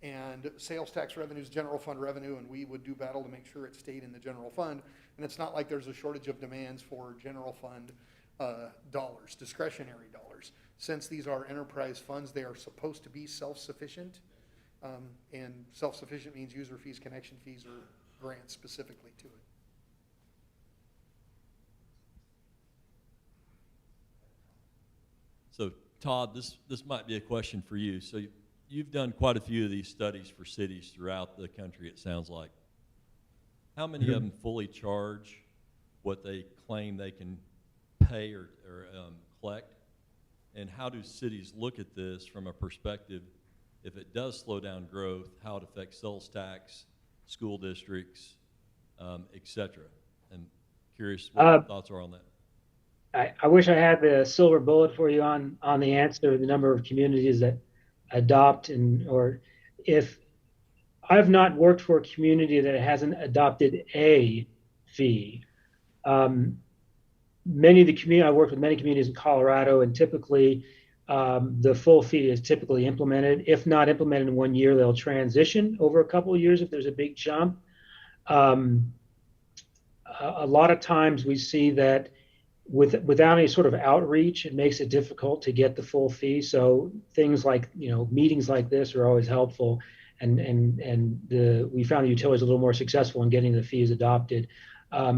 Speaker 8: And sales tax revenue is general fund revenue, and we would do battle to make sure it stayed in the general fund. And it's not like there's a shortage of demands for general fund dollars, discretionary dollars. Since these are enterprise funds, they are supposed to be self-sufficient. And self-sufficient means user fees, connection fees, or grants specifically to it.
Speaker 10: So Todd, this might be a question for you. So you've done quite a few of these studies for cities throughout the country, it sounds like. How many of them fully charge what they claim they can pay or collect? And how do cities look at this from a perspective, if it does slow down growth, how it affects sales tax, school districts, et cetera? And curious what your thoughts are on that.
Speaker 2: I wish I had the silver bullet for you on the answer, the number of communities that adopt or if I've not worked for a community that hasn't adopted a fee. Many of the community, I worked with many communities in Colorado, and typically the full fee is typically implemented. If not implemented in 1 year, they'll transition over a couple of years if there's a big jump. a lot of times we see that without any sort of outreach, it makes it difficult to get the full fee. So things like, meetings like this are always helpful. We found the utilities a little more successful in getting the fees adopted. I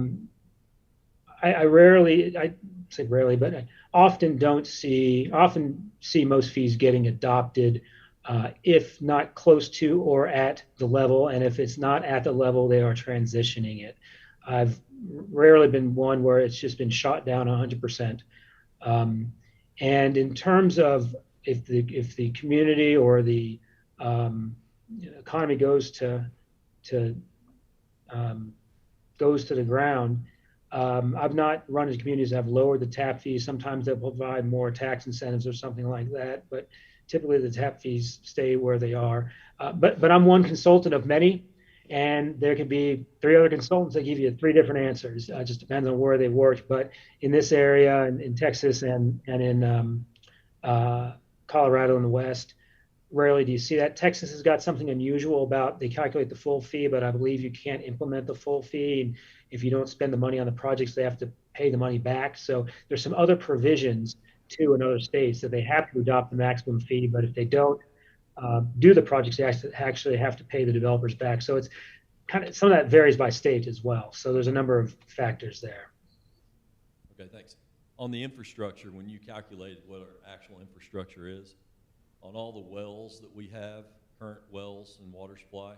Speaker 2: say rarely, but I often see most fees getting adopted, if not close to or at the level. And if it's not at the level, they are transitioning it. I've rarely been one where it's just been shot down 100%. And in terms of if the community or the economy goes to the ground, I've not run into communities that have lowered the tap fees. Sometimes they'll provide more tax incentives or something like that, but typically the tap fees stay where they are. But I'm one consultant of many, and there could be 3 other consultants that give you 3 different answers. It just depends on where they worked. But in this area, in Texas and in Colorado in the West, rarely do you see that. Texas has got something unusual about they calculate the full fee, but I believe you can't implement the full fee. And if you don't spend the money on the projects, they have to pay the money back. So there's some other provisions too in other states that they have to adopt the maximum fee, but if they don't do the projects, they actually have to pay the developers back. So it's some of that varies by state as well. So there's a number of factors there.
Speaker 10: Okay, thanks. On the infrastructure, when you calculated what our actual infrastructure is, on all the wells that we have, current wells and water supply,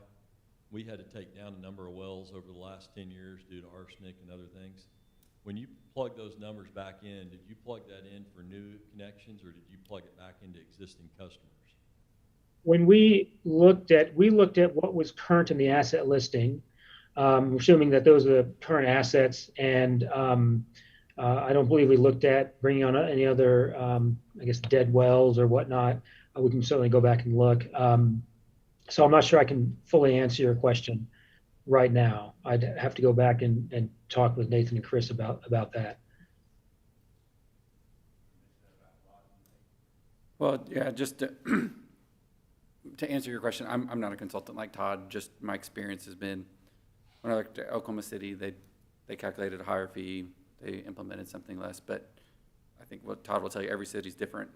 Speaker 10: we had to take down a number of wells over the last 10 years due to arsenic and other things. When you plug those numbers back in, did you plug that in for new connections, or did you plug it back into existing customers?
Speaker 2: When we looked at what was current in the asset listing, assuming that those are the current assets, and I don't believe we looked at bringing on any other, dead wells or whatnot. We can certainly go back and look. So I'm not sure I can fully answer your question right now. I'd have to go back and talk with Nathan and Chris about that.
Speaker 1: Well, yeah, just to answer your question, I'm not a consultant like Todd. Just my experience has been when I looked at Oklahoma City, they calculated a higher fee. They implemented something less. But I think what Todd will tell you, every city's different.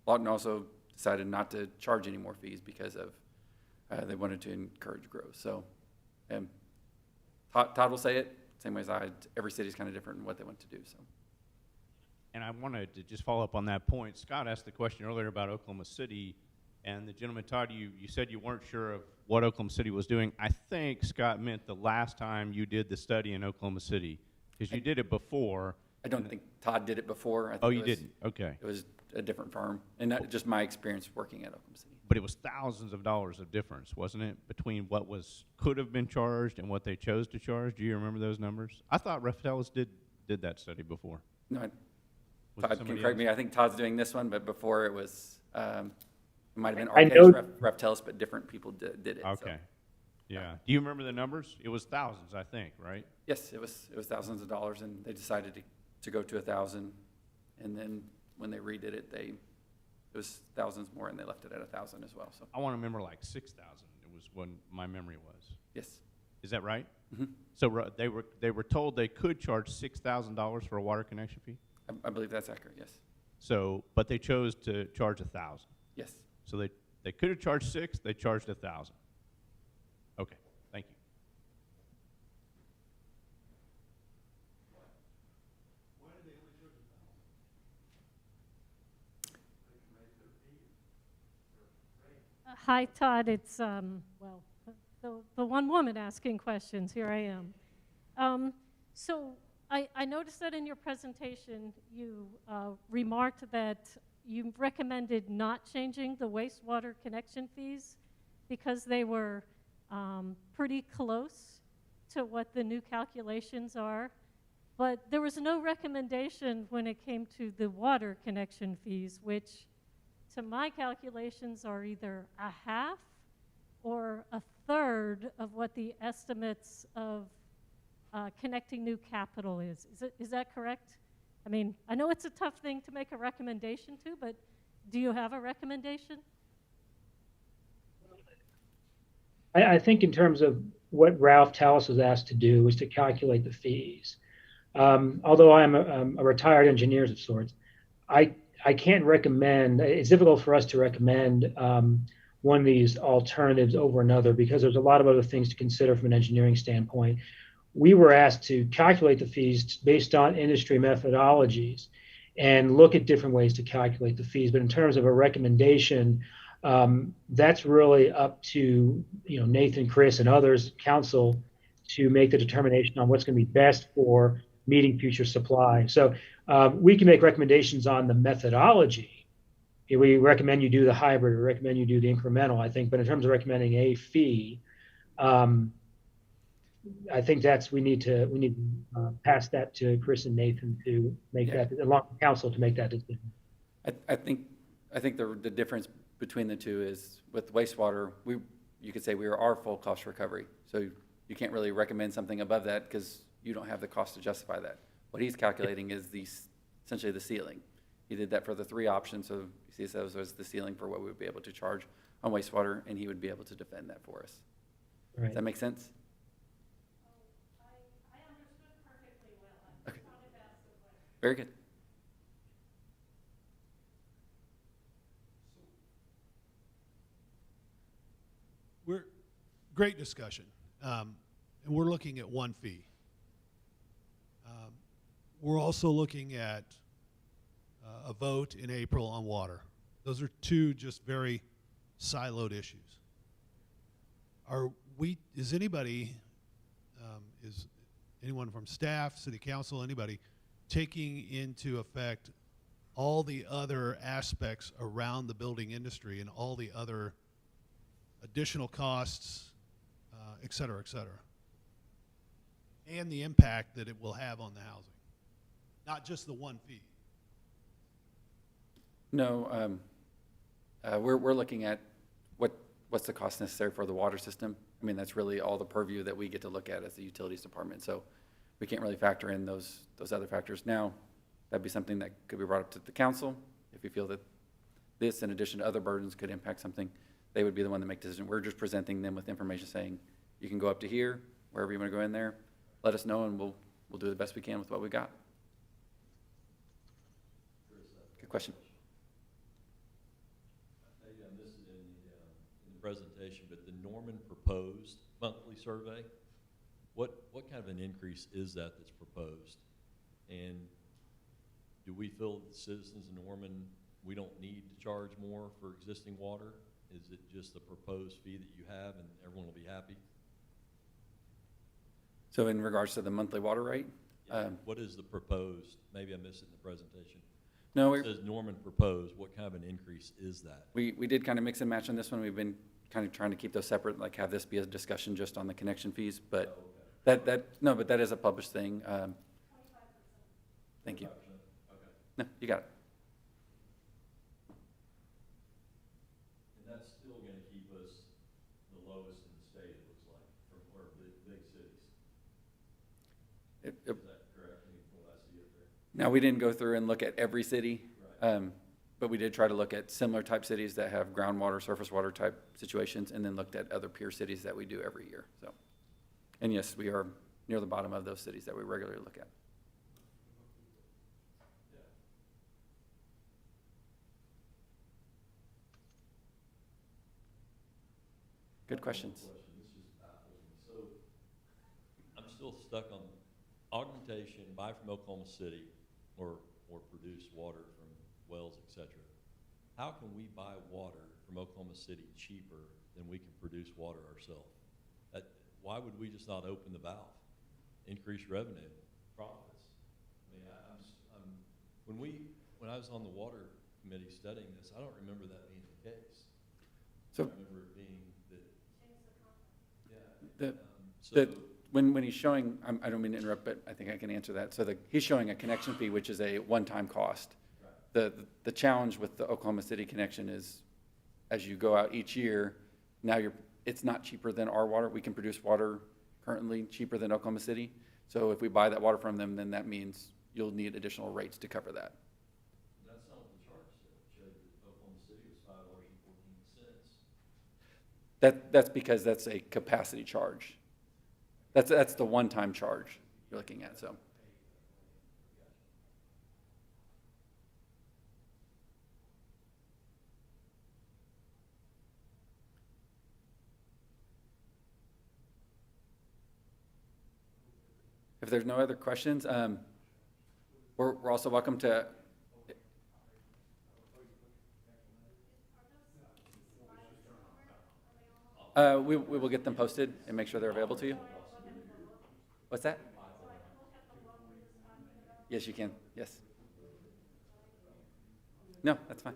Speaker 1: Lawton also decided not to charge any more fees because of they wanted to encourage growth. So Todd will say it same way as I. Every city's kind of different in what they want to do. So.
Speaker 4: And I wanted to just follow up on that point. Scott asked the question earlier about Oklahoma City, and the gentleman, Todd, you said you weren't sure of what Oklahoma City was doing. I think Scott meant the last time you did the study in Oklahoma City, because you did it before.
Speaker 1: I don't think Todd did it before. I think
Speaker 4: oh, you didn't? Okay.
Speaker 1: It was a different firm, and that, just my experience working at Oklahoma City.
Speaker 4: But it was thousands of dollars of difference, wasn't it, between what could have been charged and what they chose to charge? Do you remember those numbers? I thought Reftelis did that study before.
Speaker 1: No, Todd can correct me. I think Todd's doing this one, but before it was, it might have been Reftelis, but different people did it.
Speaker 4: Okay.
Speaker 1: So.
Speaker 4: Yeah. Do you remember the numbers? It was thousands, I think, right?
Speaker 1: Yes, it was thousands of dollars, and they decided to go to 1,000, and then when they redid it, it was thousands more, and they left it at 1,000 as well. So
Speaker 4: I want to remember like 6,000. It was when my memory was.
Speaker 1: Yes.
Speaker 4: Is that right?
Speaker 1: Mm-hmm.
Speaker 4: So they were told they could charge $6,000 for a water connection fee.
Speaker 1: I believe that's accurate. Yes.
Speaker 4: So, but they chose to charge 1,000.
Speaker 1: Yes.
Speaker 4: So they could have charged 6. They charged 1,000. Okay. Thank you.
Speaker 6: Hi, Todd. It's, the one woman asking questions. Here I am. So I noticed that in your presentation, you remarked that you recommended not changing the wastewater connection fees because they were pretty close to what the new calculations are. But there was no recommendation when it came to the water connection fees, which to my calculations are either a half or a third of what the estimates of connecting new capital is. Is that correct? I mean, I know it's a tough thing to make a recommendation to, but do you have a recommendation?
Speaker 2: I think in terms of what Ralph Tallis was asked to do was to calculate the fees. Although I'm a retired engineer of sorts, I can't recommend, it's difficult for us to recommend one of these alternatives over another because there's a lot of other things to consider from an engineering standpoint. We were asked to calculate the fees based on industry methodologies and look at different ways to calculate the fees. But in terms of a recommendation, that's really up to Nathan, Chris, and others, council, to make the determination on what's going to be best for meeting future supply. So we can make recommendations on the methodology. We recommend you do the hybrid. We recommend you do the incremental, I think. But in terms of recommending a fee, I think we need to pass that to Chris and Nathan to make that, along with council, to make that decision.
Speaker 1: I think the difference between the two is with wastewater, you could say we are full cost recovery. So you can't really recommend something above that because you don't have the cost to justify that. What he's calculating is essentially the ceiling. He did that for the three options, so he sees those as the ceiling for what we would be able to charge on wastewater, and he would be able to defend that for us.
Speaker 2: Right.
Speaker 1: Does that make sense?
Speaker 6: I understood perfectly well. I
Speaker 1: Okay.
Speaker 6: just wanted to ask the question.
Speaker 1: Very good.
Speaker 7: Great discussion. And we're looking at one fee. We're also looking at a vote in April on water. Those are two just very siloed issues. Is anyone from staff, city council, anybody taking into effect all the other aspects around the building industry and all the other additional costs, et cetera, and the impact that it will have on the housing, not just the one fee?
Speaker 1: No, we're looking at what's the cost necessary for the water system. I mean, that's really all the purview that we get to look at as the utilities department. So we can't really factor in those other factors. Now, that'd be something that could be brought up to the council. If you feel that this, in addition to other burdens, could impact something, they would be the one to make the decision. We're just presenting them with information saying, you can go up to here, wherever you want to go in there. Let us know, and we'll do the best we can with what we got. Good question.
Speaker 10: Maybe I missed it in the presentation, but the Norman proposed monthly survey, what kind of an increase is that that's proposed? And do we feel that the citizens of Norman, we don't need to charge more for existing water? Is it just the proposed fee that you have and everyone will be happy?
Speaker 1: So in regards to the monthly water rate?
Speaker 10: What is the proposed? Maybe I missed it in the presentation.
Speaker 1: No,
Speaker 10: It says Norman proposed. What kind of an increase is that?
Speaker 1: we did kind of mix and match on this one. We've been kind of trying to keep those separate, like have this be a discussion just on the connection fees, but but that is a published thing. Thank you.
Speaker 10: Okay.
Speaker 1: No, you got it.
Speaker 10: And that's still going to keep us the lowest in the state, it looks like, from our big cities. Is that correct? I mean, from what I see up there.
Speaker 1: Now, we didn't go through and look at every city,
Speaker 10: Right.
Speaker 1: but we did try to look at similar type cities that have groundwater, surface water type situations, and then looked at other peer cities that we do every year. So, and yes, we are near the bottom of those cities that we regularly look at. Good questions.
Speaker 10: This just baffles me. So I'm still stuck on augmentation, buy from Oklahoma City, or produce water from wells, et cetera. How can we buy water from Oklahoma City cheaper than we can produce water ourselves? Why would we just not open the valve, increase revenue, profits? I mean, when I was on the water committee studying this, I don't remember that being the case.
Speaker 1: So
Speaker 10: I remember it being that.
Speaker 1: when he's showing, I don't mean to interrupt, but I think I can answer that. So he's showing a connection fee, which is a one-time cost.
Speaker 10: Right.
Speaker 1: The challenge with the Oklahoma City connection is, as you go out each year, now it's not cheaper than our water. We can produce water currently cheaper than Oklahoma City. So if we buy that water from them, then that means you'll need additional rates to cover that.
Speaker 10: That's not what the chart said. It showed that Oklahoma City was $5.14.
Speaker 1: That's because that's a capacity charge. That's the one-time charge you're looking at, so. If there's no other questions, we're also welcome to. We will get them posted and make sure they're available to you. What's that? Yes, you can. Yes. No, that's fine.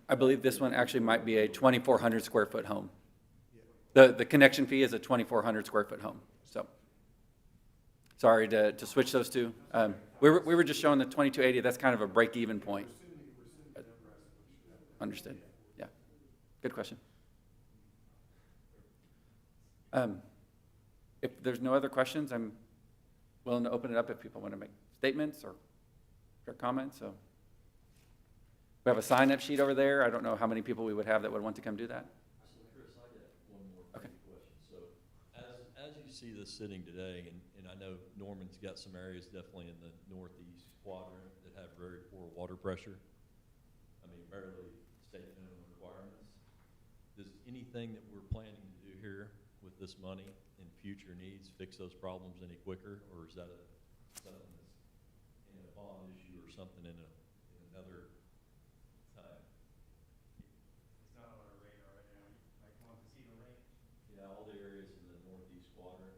Speaker 1: I believe this one actually might be a 2,400 square foot home. The connection fee is a 2,400 square foot home, so. Sorry to switch those two. We were just showing the 2280, that's kind of a break-even point. Understood, yeah. Good question. If there's no other questions, I'm willing to open it up if people want to make statements or comments, so. We have a sign-up sheet over there. I don't know how many people we would have that would want to come do that.
Speaker 10: So Chris, I got one more question. So as you see this sitting today, and I know Norman's got some areas definitely in the northeast quadrant that have very poor water pressure. I mean, barely state minimum requirements. Does anything that we're planning to do here with this money and future needs fix those problems any quicker, or is that something that's in a bond issue or something in another time?
Speaker 11: It's not on our radar right now. Like Montecito Lake.
Speaker 10: Yeah, all the areas in the northeast quadrant,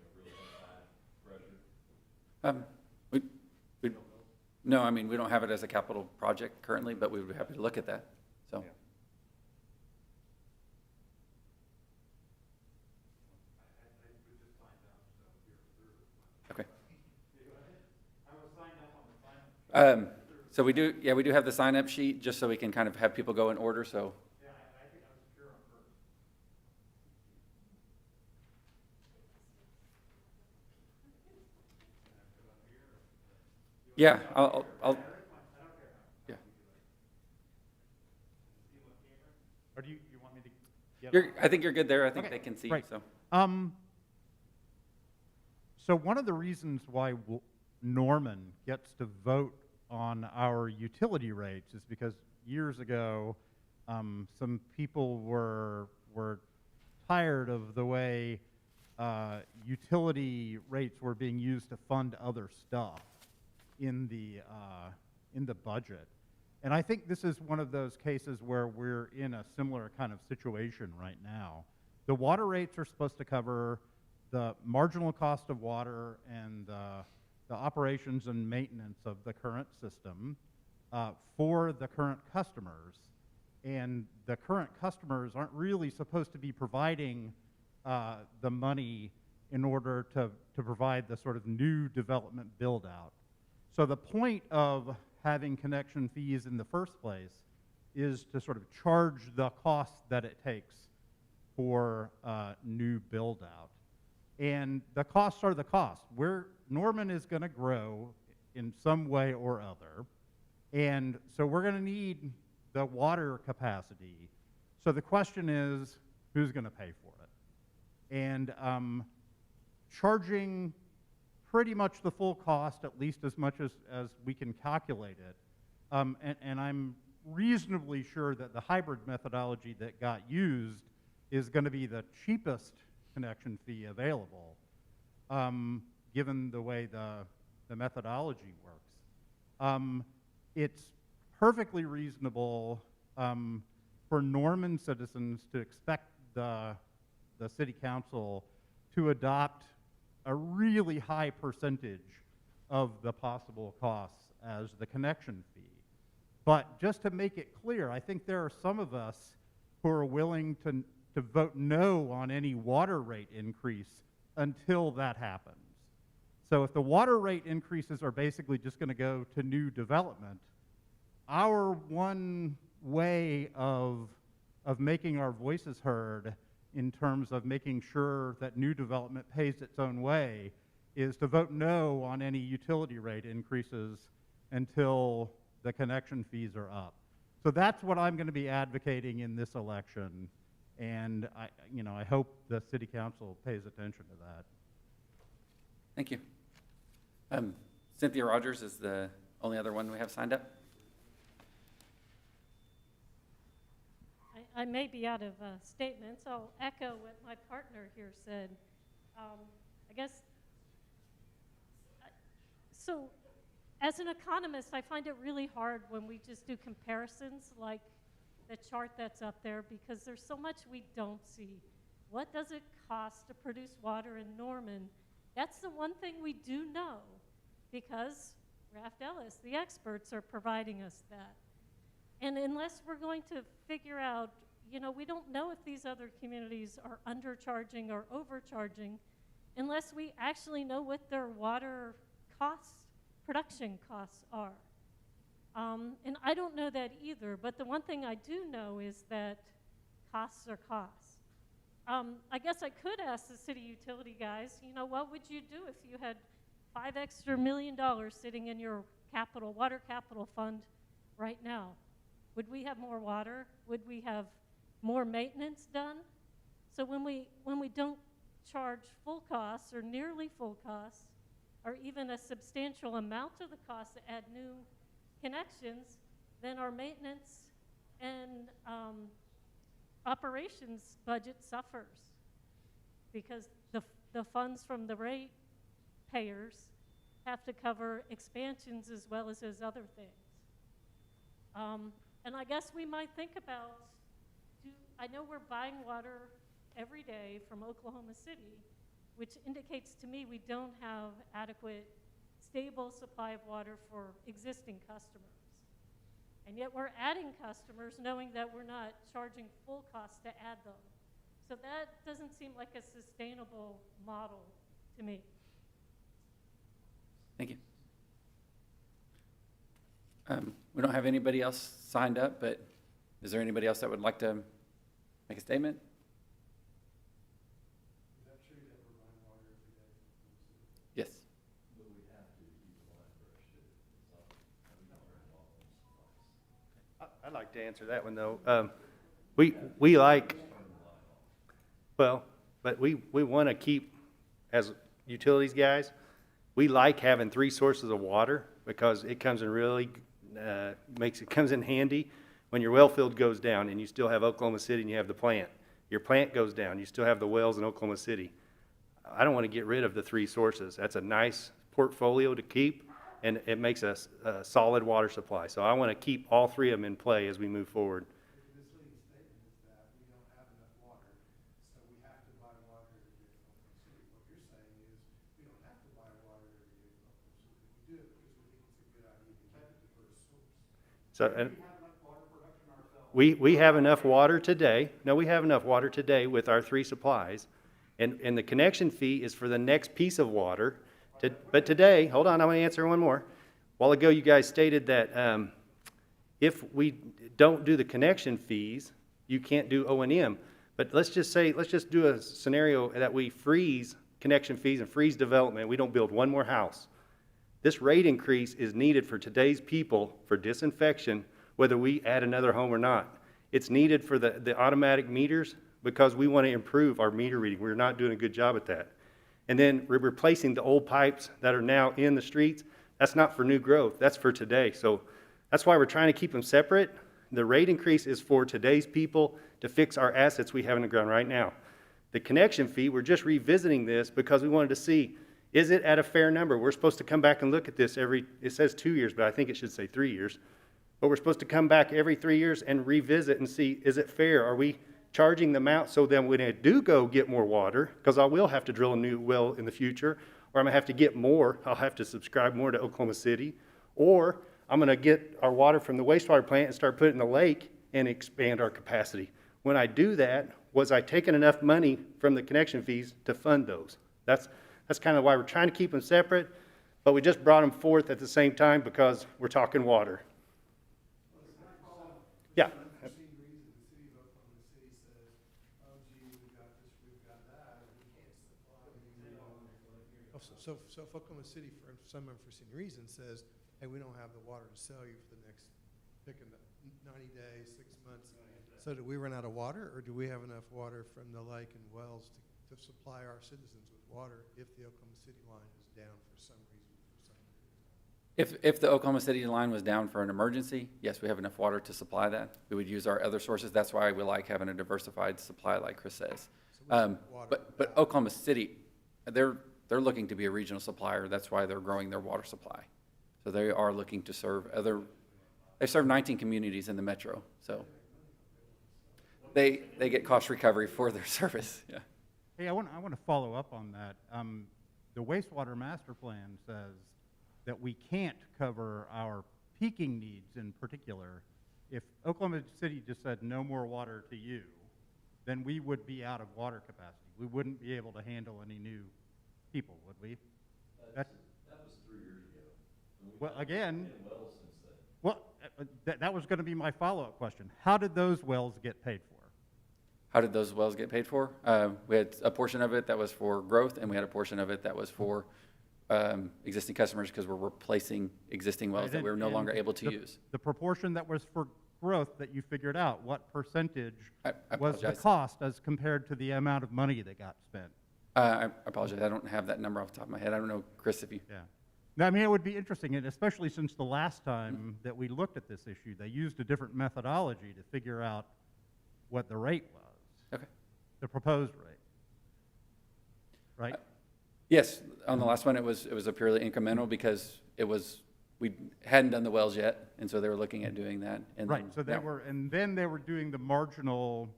Speaker 10: really have high pressure.
Speaker 1: No, I mean, we don't have it as a capital project currently, but we would be happy to look at that, so.
Speaker 11: Yeah. I was just signed up, so
Speaker 1: Okay.
Speaker 11: I was signed up on the sign.
Speaker 1: So we do have the sign-up sheet, just so we can kind of have people go in order, so.
Speaker 11: Yeah, I think I was pure on purpose.
Speaker 1: Yeah, I'll, yeah.
Speaker 3: Or do you want me to get?
Speaker 1: I think you're good there. I think
Speaker 3: Okay,
Speaker 1: they can see,
Speaker 3: great.
Speaker 1: so.
Speaker 3: So one of the reasons why Norman gets to vote on our utility rates is because years ago, some people were tired of the way utility rates were being used to fund other stuff in the budget. And I think this is one of those cases where we're in a similar kind of situation right now. The water rates are supposed to cover the marginal cost of water and the operations and maintenance of the current system for the current customers. And the current customers aren't really supposed to be providing the money in order to provide the sort of new development build-out. So the point of having connection fees in the first place is to sort of charge the cost that it takes for new build-out. And the costs are the cost. Norman is going to grow in some way or other, and so we're going to need the water capacity. So the question is, who's going to pay for it? And charging pretty much the full cost, at least as much as we can calculate it. And I'm reasonably sure that the hybrid methodology that got used is going to be the cheapest connection fee available, given the way the methodology works. It's perfectly reasonable for Norman citizens to expect the city council to adopt a really high percentage of the possible costs as the connection fee. But just to make it clear, I think there are some of us who are willing to vote no on any water rate increase until that happens. So if the water rate increases are basically just going to go to new development, our one way of making our voices heard in terms of making sure that new development pays its own way is to vote no on any utility rate increases until the connection fees are up. So that's what I'm going to be advocating in this election, and I hope the city council pays attention to that.
Speaker 1: Thank you. Cynthia Rogers is the only other one we have signed up.
Speaker 6: I may be out of statements. I'll echo what my partner here said. I guess, so as an economist, I find it really hard when we just do comparisons like the chart that's up there, because there's so much we don't see. What does it cost to produce water in Norman? That's the one thing we do know, because Raft Ellis, the experts, are providing us that. And unless we're going to figure out, we don't know if these other communities are undercharging or overcharging unless we actually know what their water costs, production costs are. And I don't know that either, but the one thing I do know is that costs are costs. I guess I could ask the city utility guys, what would you do if you had $5 million sitting in your water capital fund right now? Would we have more water? Would we have more maintenance done? So when we don't charge full costs or nearly full costs, or even a substantial amount of the cost to add new connections, then our maintenance and operations budget suffers, because the funds from the rate payers have to cover expansions as well as those other things. And I guess we might think about, I know we're buying water every day from Oklahoma City, which indicates to me we don't have adequate, stable supply of water for existing customers. And yet we're adding customers knowing that we're not charging full cost to add them. So that doesn't seem like a sustainable model to me.
Speaker 1: Thank you. We don't have anybody else signed up, but is there anybody else that would like to make a statement?
Speaker 11: Is that true that we're buying water every day?
Speaker 1: Yes.
Speaker 10: But we have to keep the line fresh, too.
Speaker 9: I'd like to answer that one, though. We like, well, but we want to keep, as utilities guys, we like having 3 sources of water because it comes in really, comes in handy when your well field goes down and you still have Oklahoma City and you have the plant. Your plant goes down, you still have the wells in Oklahoma City. I don't want to get rid of the 3 sources. That's a nice portfolio to keep, and it makes us a solid water supply. So I want to keep all 3 of them in play as we move forward.
Speaker 11: The misleading statement is that we don't have enough water, so we have to buy water every day from Oklahoma City. What you're saying is we don't have to buy water every day from Oklahoma City. We do it because we think it's a good idea to keep it the first source.
Speaker 9: So,
Speaker 11: We have enough water production ourselves.
Speaker 9: we have enough water today. No, we have enough water today with our 3 supplies. And the connection fee is for the next piece of water. But today, hold on, I'm going to answer one more. A while ago, you guys stated that if we don't do the connection fees, you can't do O&M. But let's just do a scenario that we freeze connection fees and freeze development. We don't build one more house. This rate increase is needed for today's people for disinfection, whether we add another home or not. It's needed for the automatic meters because we want to improve our meter reading. We're not doing a good job at that. And then we're replacing the old pipes that are now in the streets. That's not for new growth. That's for today. So that's why we're trying to keep them separate. The rate increase is for today's people to fix our assets we have in the ground right now. The connection fee, we're just revisiting this because we wanted to see, is it at a fair number? We're supposed to come back and look at this it says 2 years, but I think it should say 3 years. But we're supposed to come back every 3 years and revisit and see, is it fair? Are we charging them out so then when I do go get more water, because I will have to drill a new well in the future, or I'm going to have to get more, I'll have to subscribe more to Oklahoma City, or I'm going to get our water from the wastewater plant and start putting it in the lake and expand our capacity. When I do that, was I taking enough money from the connection fees to fund those? That's kind of why we're trying to keep them separate, but we just brought them forth at the same time because we're talking water. Yeah.
Speaker 11: Unforeseen reason, the city of Oklahoma City says, oh gee, we've got So if Oklahoma City, for some unforeseen reason, says, hey, we don't have the water to sell you for the next, picking 90 days, 6 months. So do we run out of water, or do we have enough water from the lake and wells to supply our citizens with water if the Oklahoma City line is down for some reason, for some period of time?
Speaker 1: If the Oklahoma City line was down for an emergency, yes, we have enough water to supply that. We would use our other sources. That's why we like having a diversified supply, like Chris says.
Speaker 11: So we have water
Speaker 1: But Oklahoma City, they're looking to be a regional supplier. That's why they're growing their water supply. So they are looking to serve they serve 19 communities in the metro, so they get cost recovery for their service, yeah.
Speaker 3: Hey, I want to follow up on that. The wastewater master plan says that we can't cover our peaking needs in particular. If Oklahoma City just said no more water to you, then we would be out of water capacity. We wouldn't be able to handle any new people, would we?
Speaker 10: That was 3 years ago. And we've
Speaker 3: Well,
Speaker 10: had
Speaker 3: again,
Speaker 10: 10 wells since then.
Speaker 3: well, that was going to be my follow-up question. How did those wells get paid for?
Speaker 1: How did those wells get paid for? We had a portion of it that was for growth, and we had a portion of it that was for existing customers because we're replacing existing wells that we were no longer able to use.
Speaker 3: The proportion that was for growth that you figured out, what percentage
Speaker 1: I
Speaker 3: was the
Speaker 1: apologize.
Speaker 3: cost as compared to the amount of money that got spent?
Speaker 1: I apologize, I don't have that number off the top of my head. I don't know, Chris, if you,
Speaker 3: Yeah. Now, I mean, it would be interesting, and especially since the last time that we looked at this issue, they used a different methodology to figure out what the rate was,
Speaker 1: okay.
Speaker 3: the proposed rate. Right?
Speaker 1: Yes, on the last one, it was a purely incremental because we hadn't done the wells yet, and so they were looking at doing that. And
Speaker 3: Right,
Speaker 1: then
Speaker 3: so then they were doing the marginal,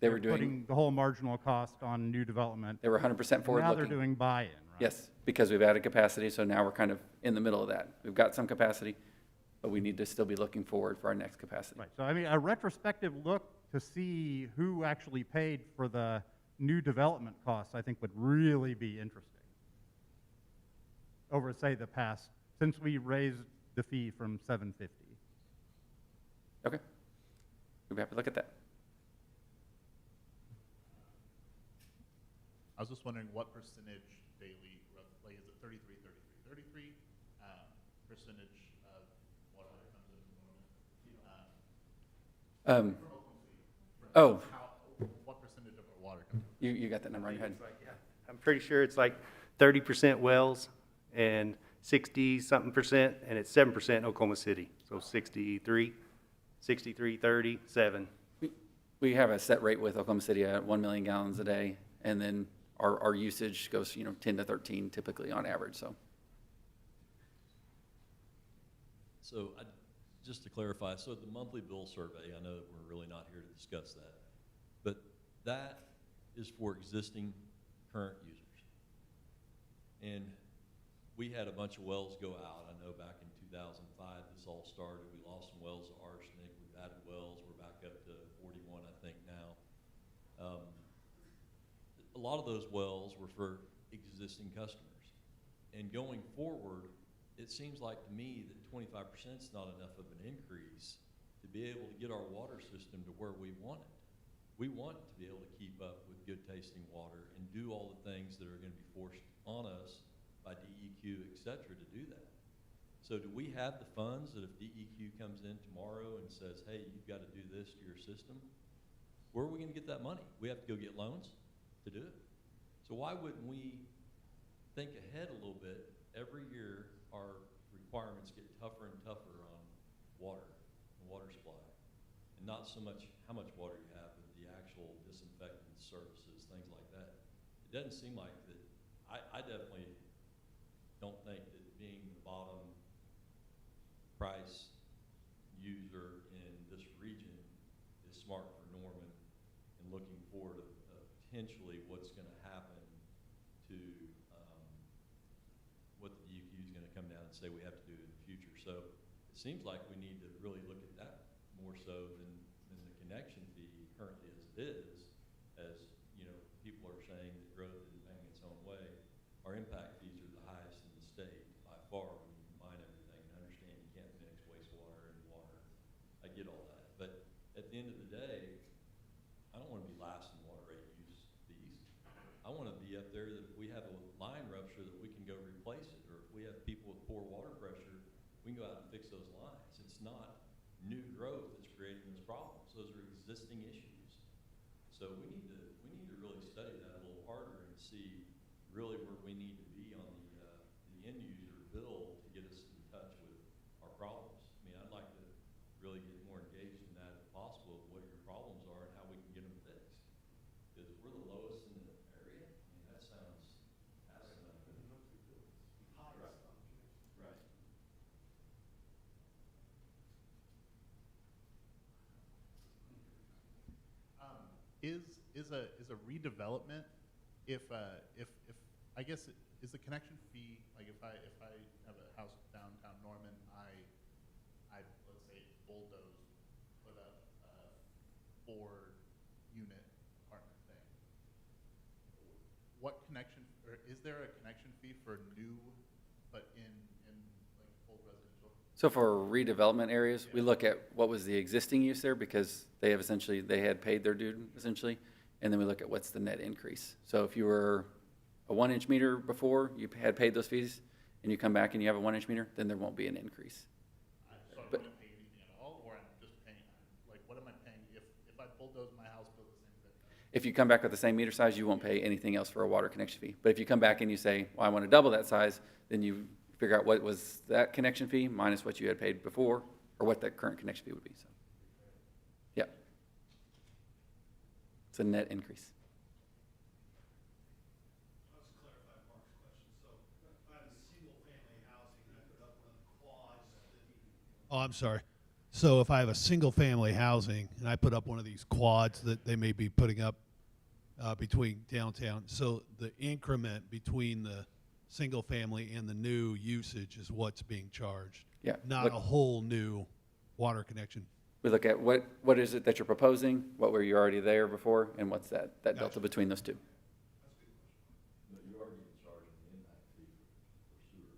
Speaker 1: They were doing,
Speaker 3: putting the whole marginal cost on new development.
Speaker 1: they were 100% forward
Speaker 3: Now they're
Speaker 1: looking.
Speaker 3: doing buy-in, right?
Speaker 1: Yes, because we've added capacity, so now we're kind of in the middle of that. We've got some capacity, but we need to still be looking forward for our next capacity.
Speaker 3: Right, so I mean, a retrospective look to see who actually paid for the new development costs, I think would really be interesting. Over, say, the past, since we raised the fee from $7.50.
Speaker 1: Okay. We'd be happy to look at that.
Speaker 12: I was just wondering what percentage daily, roughly, is it 33 percentage of water that comes into Norman? What percentage of our water comes in?
Speaker 1: You got that number on your head.
Speaker 9: I'm pretty sure it's like 30% wells and 60-something%, and it's 7% Oklahoma City. So 63, 30, 7.
Speaker 1: We have a set rate with Oklahoma City at 1 million gallons a day, and then our usage goes, 10 to 13 typically on average, so.
Speaker 10: So just to clarify, so the monthly bill survey, I know that we're really not here to discuss that, but that is for existing current users. And we had a bunch of wells go out. I know back in 2005 this all started. We lost some wells of arsenic. We've added wells. We're back up to 41, I think, now. A lot of those wells were for existing customers. And going forward, it seems like to me that 25% is not enough of an increase to be able to get our water system to where we want it. We want to be able to keep up with good tasting water and do all the things that are going to be forced on us by DEQ, et cetera, to do that. So do we have the funds that if DEQ comes in tomorrow and says, hey, you've got to do this to your system, where are we going to get that money? We have to go get loans to do it. So why wouldn't we think ahead a little bit? Every year our requirements get tougher and tougher on water and water supply. And not so much how much water you have, but the actual disinfectant services, things like that. It doesn't seem like that. I definitely don't think that being the bottom price user in this region is smart for Norman, and looking forward to potentially what's going to happen to what the DEQ is going to come down and say we have to do in the future. So it seems like we need to really look at that more so than the connection fee currently as it is, as people are saying that growth isn't paying its own way. Our impact fees are the highest in the state by far when you combine everything, and understand you can't mix wastewater and water. I get all that. But at the end of the day, I don't want to be last in water rate use fees. I want to be up there that if we have a line rupture that we can existing issues. So we need to really study that a little harder and see really where we need to be on the end user bill to get us in touch with our problems. I mean, I'd like to really get more engaged in that if possible, of what your problems are and how we can get them fixed. Because we're the lowest in the area. I mean, that sounds asinine. Right. Right.
Speaker 12: Is a redevelopment if I guess is the connection fee, like if I have a house downtown Norman, I let's say bulldoze, put up a 4-unit apartment thing. What connection, or is there a connection fee for new but in like old residential?
Speaker 1: So for redevelopment areas, we look at what was the existing use there because they had paid their due essentially, and then we look at what's the net increase. So if you were a 1-inch meter before, you had paid those fees, and you come back and you have a 1-inch meter, then there won't be an increase.
Speaker 12: So I
Speaker 1: But-
Speaker 12: wouldn't pay anything at all, or I'm just paying, like, what am I paying if I bulldoze my house, build the same thing?
Speaker 1: If you come back with the same meter size, you won't pay anything else for a water connection fee. But if you come back and you say, well, I want to double that size, then you figure out what was that connection fee minus what you had paid before, or what that current connection fee would be, so. Yeah. It's a net increase.
Speaker 11: Let's clarify Mark's question. So if I have a single-family housing and I put up one of the quads that
Speaker 7: Oh, I'm sorry. So if I have a single-family housing and I put up one of these quads that they may be putting up between downtown, so the increment between the single-family and the new usage is what's being charged,
Speaker 1: Yeah.
Speaker 7: not
Speaker 1: Look-
Speaker 7: a whole new water connection.
Speaker 1: We look at what is it that you're proposing, what were you already there before, and what's that delta
Speaker 7: Gotcha.
Speaker 1: between those two.
Speaker 10: But you are getting charged an impact fee for sewer.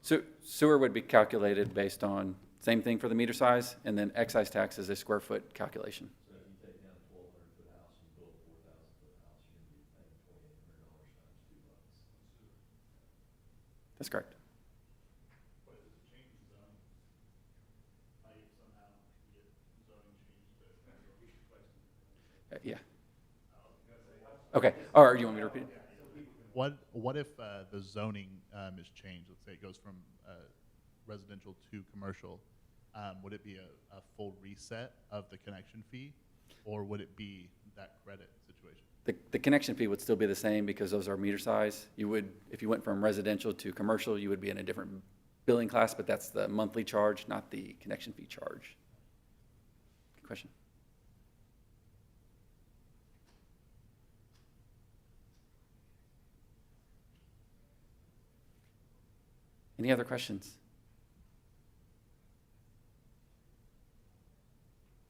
Speaker 1: So sewer would be calculated based on, same thing for the meter size, and then excise tax is a square foot calculation.
Speaker 10: So if you take down a 1,200-foot house and build a 4,000-foot house, you're gonna be paying $2,800 times 2 bucks.
Speaker 1: That's correct.
Speaker 12: What if it's a change in zoning? Like somehow you get zoning changed to.
Speaker 1: Yeah. Okay, or you want me to repeat it?
Speaker 12: What if the zoning is changed? Let's say it goes from residential to commercial. Would it be a full reset of the connection fee, or would it be that credit situation?
Speaker 1: The connection fee would still be the same because those are meter size. You would, if you went from residential to commercial, you would be in a different billing class, but that's the monthly charge, not the connection fee charge. Good question. Any other questions?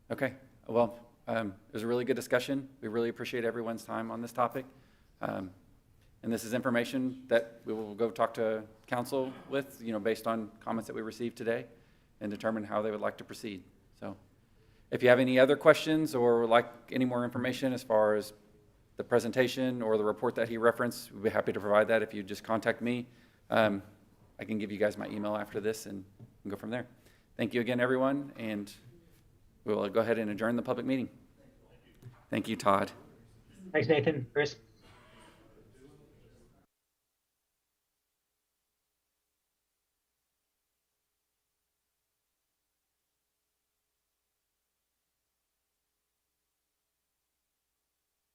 Speaker 1: Okay, well, it was a really good discussion. We really appreciate everyone's time on this topic. And this is information that we will go talk to council with, based on comments that we received today, and determine how they would like to proceed. So if you have any other questions or would like any more information as far as the presentation or the report that he referenced, we'd be happy to provide that if you just contact me. I can give you guys my email after this and go from there. Thank you again, everyone, and we will go ahead and adjourn the public meeting. Thank you, Todd.
Speaker 2: Thanks, Nathan. Chris?